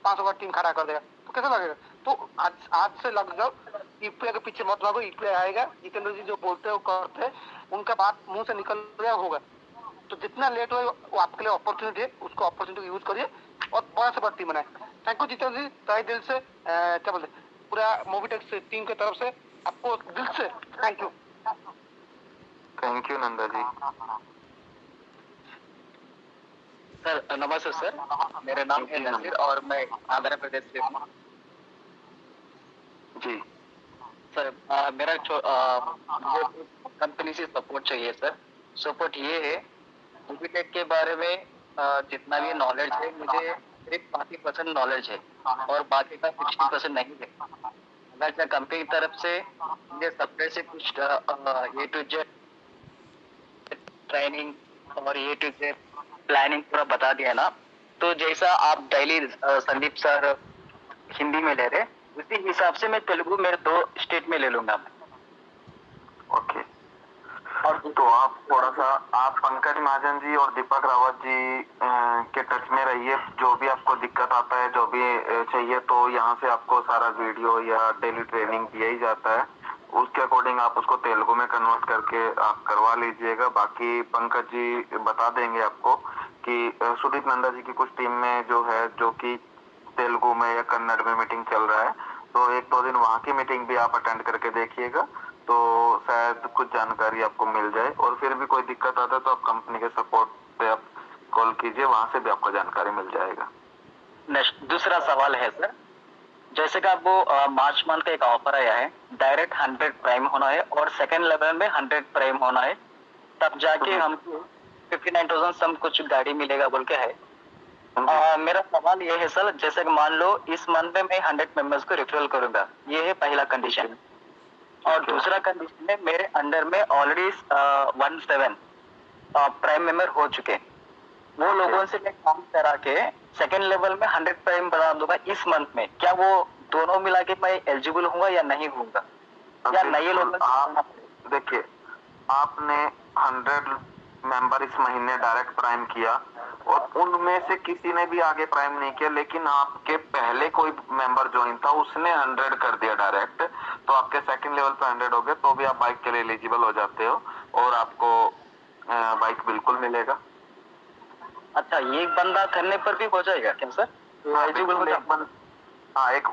500 का टीम खड़ा कर देगा, तो कैसा लगेगा। तो आज से लग जाओ, यूपीआई के पीछे मत लगो, यूपीआई आएगा। जितेंद्र जी जो बोलते हैं करते हैं, उनका बात मुंह से निकल गया होगा। तो जितना लेट हो वो आपके लिए अपॉर्चुनिटी है, उसको अपॉर्चुनिटी यूज करिए और बड़ा से बड़ा टीम बनाए। थैंक यू जितेंद्र जी, तहे दिल से क्या बोलते पूरा मोबिटेक से टीम की तरफ से आपको दिल से thank you. Thank you Nanda ji. Sir नमस्ते सर, मेरा नाम है नसीर और मैं आंध्र प्रदेश से हूँ जी। सर मेरा कंपनी से सपोर्ट चाहिए सर। सपोर्ट ये है, मोबिटेक के बारे में जितना भी नॉलेज है मुझे सिर्फ 40% नॉलेज है और बाकी का 60% नहीं है। अगर क्या कंपनी की तरफ से मुझे सप्लाई से कुछ ए टू जेड ट्रेनिंग और ए टू जेड प्लानिंग पूरा बता दिया ना, तो जैसा आप डेली संदीप सर हिंदी में ले रहे, उसी हिसाब से मैं तेलुगु मेरे 2 स्टेट में ले लूंगा। ओके, और तो आप थोड़ा सा आप पंकज महाजन जी और दीपक रावत जी के टच में रहिए। जो भी आपको दिक्कत आता है, जो भी चाहिए, तो यहाँ से आपको सारा वीडियो या डेली ट्रेनिंग दिया ही जाता है। उसके अकॉर्डिंग आप उसको तेलुगु में कन्वर्ट करके आप करवा लीजिएगा। बाकी पंकज जी बता देंगे आपको कि सुदीप नंदा जी की कुछ टीम में जो है, जो कि तेलुगु में या कन्नड़ में मीटिंग चल रहा है, तो 1-2 दिन वहाँ की मीटिंग भी आप अटेंड करके देखिएगा, तो शायद कुछ जानकारी आपको मिल जाए। और फिर भी कोई दिक्कत आता है तो आप कंपनी के सपोर्ट पे आप कॉल कीजिए, वहाँ से भी आपको जानकारी मिल जाएगा। दूसरा सवाल है सर, जैसे कि आपको मार्च मंथ का एक ऑफर आया है, डायरेक्ट 100 प्राइम होना है और सेकंड लेवल में 100 प्राइम होना है, तब जाके हमको 59,000 सम कुछ गाड़ी मिलेगा बोल के है। मेरा सवाल ये है सर, जैसे कि मान लो इस मंथ में मैं 100 मेंबर्स को रेफरल करूंगा, ये है पहला कंडीशन। और दूसरा कंडीशन है, मेरे अंडर में ऑलरेडी 17 प्राइम मेंबर हो चुके, वो लोगों से मैं काम करा के सेकेंड लेवल में 100 प्राइम बना दूंगा इस मंथ में। क्या वो दोनों मिला के मैं एलिजिबल होऊंगा या नहीं होऊंगा, या नए लोग? देखिए, आपने 100 मेंबर इस महीने डायरेक्ट प्राइम किया और उनमें से किसी ने भी आगे प्राइम नहीं किया, लेकिन आपके पहले कोई मेंबर ज्वाइन था, उसने 100 कर दिया डायरेक्ट, तो आपके सेकंड लेवल पे 100 हो गए, तो भी आप बाइक के लिए एलिजिबल हो जाते हो और आपको बाइक बिल्कुल मिलेगा। अच्छा, एक बंदा करने पर भी हो जाएगा क्या सर? हाँ, एक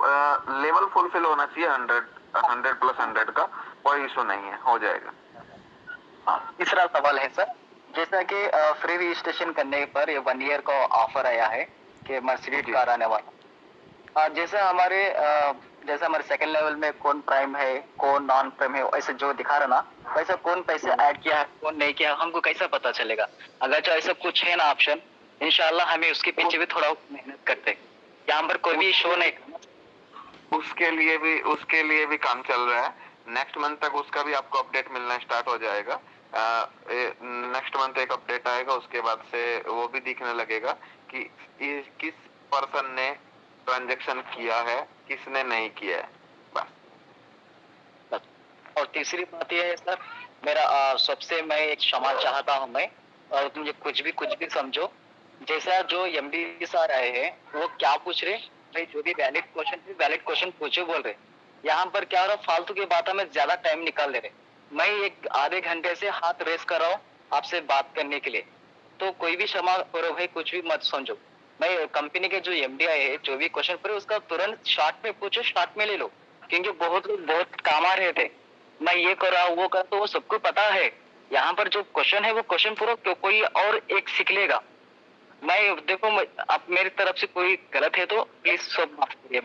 लेवल फुलफिल होना चाहिए 100 प्लस 100 का, कोई इशू नहीं है, हो जाएगा। हाँ, तीसरा सवाल है सर, जैसा कि फ्री रजिस्ट्रेशन करने पर ये 1 ईयर का ऑफर आया है कि मर्सिडीज कार आने वाला, जैसे हमारे सेकंड लेवल में कौन प्राइम है कौन नॉन प्राइम है, ऐसे जो दिखा रहा ना, वैसे कौन पैसे ऐड किया है कौन नहीं किया, हमको कैसा पता चलेगा? अगर जो ऐसा कुछ है ना ऑप्शन, इंशाल्लाह हमें उसके पीछे भी थोड़ा मेहनत करते हैं। यहाँ पर कोई भी शो नहीं, उसके लिए भी काम चल रहा है। नेक्स्ट मंथ तक उसका भी आपको अपडेट मिलना स्टार्ट हो जाएगा। नेक्स्ट मंथ एक अपडेट आएगा, उसके बाद से वो भी दिखने लगेगा कि किस पर्सन ने ट्रांजैक्शन किया है, किसने नहीं किया है, बस। और तीसरी बात यह है सर, मेरा सबसे मैं एक क्षमा चाहता हूँ मैं, और मुझे कुछ भी समझो, जैसा जो एमडी सर आए हैं वो क्या पूछ रहे भाई, जो भी वैलिड क्वेश्चन पूछो बोल रहे, यहाँ पर क्या हो रहा, फालतू की बातों में ज्यादा टाइम निकाल ले रहे। मैं एक आधे घंटे से हाथ रेस कर रहा हूँ आपसे बात करने के लिए, तो कोई भी क्षमा करो भाई, कुछ भी मत समझो। मैं कंपनी के जो एमडी आए हैं, जो भी क्वेश्चन पूछे उसका तुरंत शॉर्ट में पूछो, शॉर्ट में ले लो, क्योंकि बहुत लोग बहुत काम आ रहे थे, मैं ये कर रहा हूँ वो कर, तो वो सबको पता है। यहाँ पर जो क्वेश्चन है वो क्वेश्चन पूरा कोई और एक सीख लेगा, नहीं देखो आप मेरी तरफ से कोई गलत है तो प्लीज सब माफ करिए।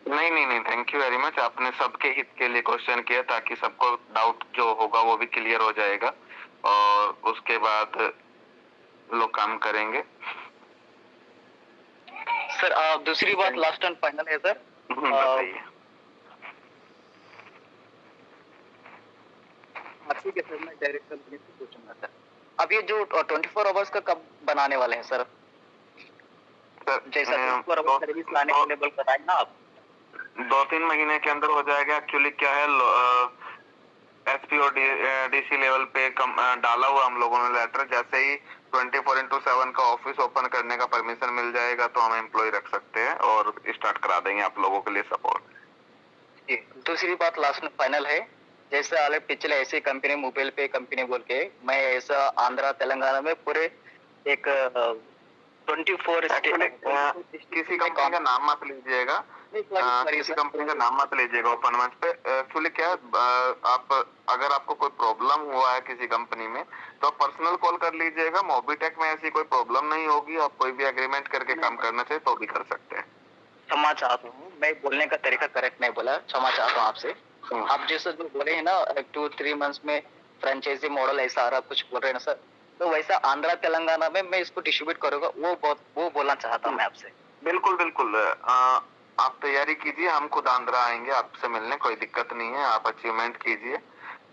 नहीं, थैंक यू वेरी मच। आपने सबके हित के लिए क्वेश्चन किया ताकि सबको डाउट जो होगा वो भी क्लियर हो जाएगा और उसके बाद लोग काम करेंगे। सर दूसरी बात लास्ट एंड फाइनल है सर। बताइए। ठीक है सर, मैं डायरेक्ट कंपनी से पूछूंगा सर। अब ये जो 24 आवर्स का कब बनाने वाले हैं सर? जैसा 24 आवर्स सर्विस लाने के लेवल बताएं ना आप। 2-3 महीने के अंदर हो जाएगा। एक्चुअली क्या है, एसपी और डीसी लेवल पे डाला हुआ हम लोगों ने लेटर। जैसे ही 24/7 का ऑफिस ओपन करने का परमिशन मिल जाएगा तो हम एम्प्लॉय रख सकते हैं और स्टार्ट करा देंगे आप लोगों के लिए सपोर्ट। दूसरी बात लास्ट में फाइनल है, जैसे आले पिछले ऐसी कंपनी मोबाइल पे कंपनी बोल के मैं ऐसा आंध्रा तेलंगाना में पूरे एक 24 किसी कंपनी का नाम मत लीजिएगा, किसी कंपनी का नाम मत लीजिएगा ओपन मंच पे। एक्चुअली क्या है, आप अगर आपको कोई प्रॉब्लम हुआ है किसी कंपनी में तो आप पर्सनल कॉल कर लीजिएगा। मोबीटेक में ऐसी कोई प्रॉब्लम नहीं होगी। आप कोई भी एग्रीमेंट करके काम करना चाहिए तो भी कर सकते हैं। क्षमा चाहता हूँ, मैं बोलने का तरीका करेक्ट नहीं बोला, क्षमा चाहता हूँ आपसे। आप जैसे जो बोले हैं ना 2-3 मंथ्स में फ्रेंचाइजी मॉडल ऐसा आ रहा कुछ बोल रहे हैं ना सर, तो वैसा आंध्रा तेलंगाना में मैं इसको डिस्ट्रीब्यूट करूंगा, वो बोलना चाहता हूँ मैं आपसे। बिल्कुल आप तैयारी कीजिए, हम खुद आंध्रा आएंगे आपसे मिलने, कोई दिक्कत नहीं है। आप अचीवमेंट कीजिए,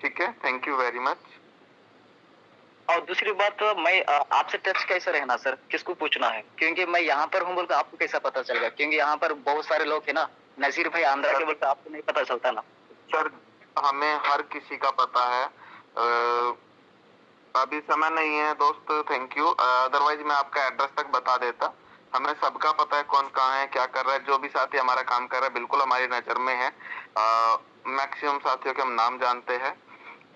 ठीक है। Thank you very much. और दूसरी बात, मैं आपसे टच कैसे रहना सर, किसको पूछना है? क्योंकि मैं यहाँ पर हूँ बोलकर आपको कैसा पता चलेगा? क्योंकि यहाँ पर बहुत सारे लोग है ना, नजीर भाई आंध्रा के बोलकर आपको नहीं पता चलता ना सर। हमें हर किसी का पता है। अभी समय नहीं है दोस्त, थैंक यू। अदरवाइज मैं आपका एड्रेस तक बता देता। हमें सबका पता है कौन कहाँ है, क्या कर रहा है। जो भी साथी हमारा काम कर रहा है बिल्कुल हमारी नजर में है। मैक्सिमम साथियों के हम नाम जानते हैं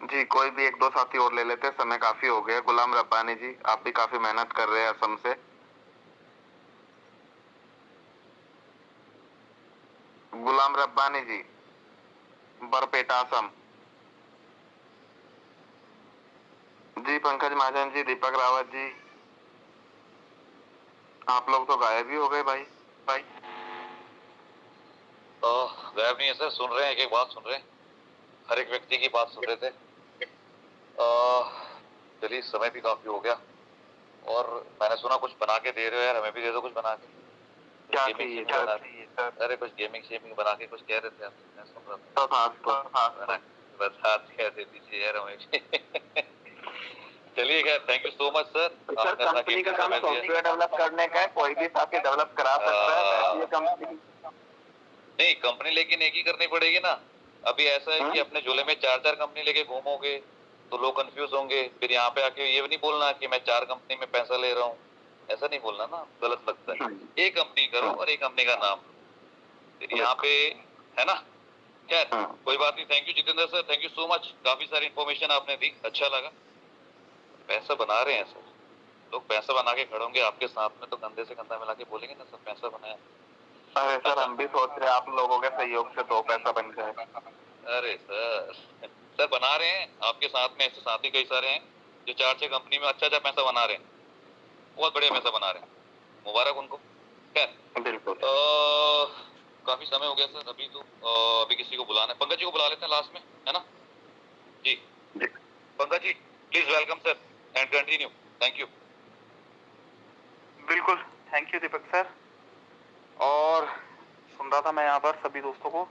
जी। कोई भी 1-2 साथी और ले लेते हैं, समय काफी हो गया। गुलाम रब्बानी जी, आप भी काफी मेहनत कर रहे हैं असम से। गुलाम रब्बानी जी, बरपेटा असम जी। पंकज महाजन जी, दीपक रावत जी, आप लोग तो गायब ही हो गए भाई। गायब नहीं है सर, सुन रहे हैं, एक बात सुन रहे हैं, हर एक व्यक्ति की बात सुन रहे थे। चलिए समय भी काफी हो गया और मैंने सुना कुछ बना के दे रहे हो यार, हमें भी दे दो कुछ बना के। क्या चाहिए सर? अरे कुछ गेमिंग बना के कुछ कह रहे थे आप, मैं सुन रहा था। बस हाथ कह दे दीजिए यार हमें भी। चलिए खैर, thank you so much sir. Company का काम सॉफ्टवेयर डेवलप करने का है, कोई भी साथी डेवलप करा सकता है कंपनी। नहीं कंपनी लेकिन एक ही करनी पड़ेगी ना। अभी ऐसा है कि अपने झोले में 4 कंपनी लेके घूमोगे तो लोग कंफ्यूज होंगे। फिर यहाँ पे आके ये भी नहीं बोलना कि मैं 4 कंपनी में पैसा ले रहा हूँ, ऐसा नहीं बोलना ना, गलत लगता है। एक कंपनी करो और एक कंपनी का नाम, फिर यहाँ पे है ना। खैर कोई बात नहीं। Thank you Jitendra sir, thank you so much. काफी सारी इन्फॉर्मेशन आपने दी, अच्छा लगा। पैसा बना रहे हैं सर लोग, पैसा बना के खड़े होंगे आपके साथ में तो कंधे से कंधा मिला के बोलेंगे ना सर पैसा बनाया। अरे सर हम भी सोच रहे हैं आप लोगों के सहयोग से 2 पैसा बन जाए। अरे सर बना रहे हैं, आपके साथ में ऐसे साथी कई सारे हैं जो 4-6 कंपनी में अच्छा पैसा बना रहे हैं, बहुत बढ़िया पैसा बना रहे हैं, मुबारक उनको। खैर बिल्कुल काफी समय हो गया सर। अभी तो अभी किसी को बुलाना है, पंकज जी को बुला लेते हैं लास्ट में, है ना जी। Pankaj ji please welcome sir and continue. Thank you. बिल्कुल थैंक यू दीपक सर। और सुन रहा था मैं यहाँ पर सभी दोस्तों को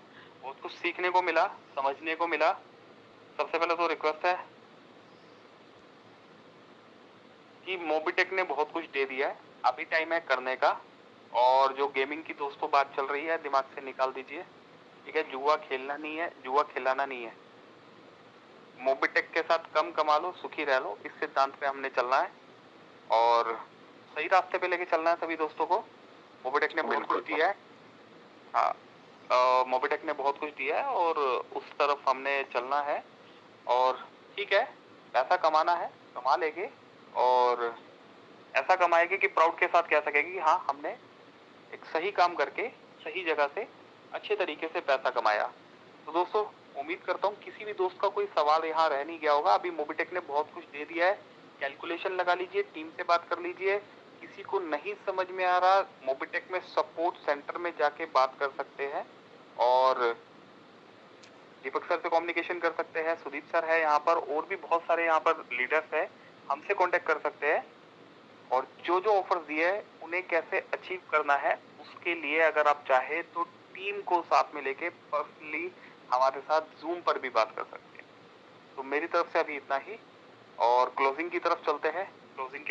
बहुत कुछ सीखने को मिला, समझने को मिला। सबसे पहले तो रिक्वेस्ट है कि मोबीटेक ने बहुत कुछ दे दिया है, अभी टाइम है करने का। और जो गेमिंग की दोस्तों बात चल रही है दिमाग से निकाल दीजिए, ठीक है। जुआ खेलना नहीं है, जुआ खिलाना नहीं है। मोबीटेक के साथ कम कमा लो, सुखी रह लो, इस सिद्धांत पे हमने चलना है और सही रास्ते पे लेके चलना है सभी दोस्तों को। मोबीटेक ने बहुत कुछ दिया है, हाँ मोबीटेक ने बहुत कुछ दिया है और उस तरफ हमने चलना है। और ठीक है, पैसा कमाना है, कमा लेंगे और ऐसा कमाएंगे कि प्राउड के साथ कह सकेंगे कि हाँ हमने एक सही काम करके सही जगह से अच्छे तरीके से पैसा कमाया। तो दोस्तों उम्मीद करता हूँ किसी भी दोस्त का कोई सवाल यहाँ रह नहीं गया होगा। अभी मोबीटेक ने बहुत कुछ दे दिया है, कैलकुलेशन लगा लीजिए, टीम से बात कर लीजिए, किसी को नहीं समझ में आ रहा, मोबिटेक में सपोर्ट सेंटर में जाके बात कर सकते हैं और दीपक सर से कम्युनिकेशन कर सकते हैं, सुदीप सर है यहाँ पर, और भी बहुत सारे यहाँ पर लीडर्स हैं, हमसे कांटेक्ट कर सकते हैं और जो जो ऑफर्स दिए हैं उन्हें कैसे अचीव करना है उसके लिए अगर आप चाहे तो टीम को साथ में लेके पर्सनली हमारे साथ जूम पर भी बात कर सकते हैं। तो मेरी तरफ से अभी इतना ही और क्लोजिंग की तरफ चलते हैं। क्लोजिंग के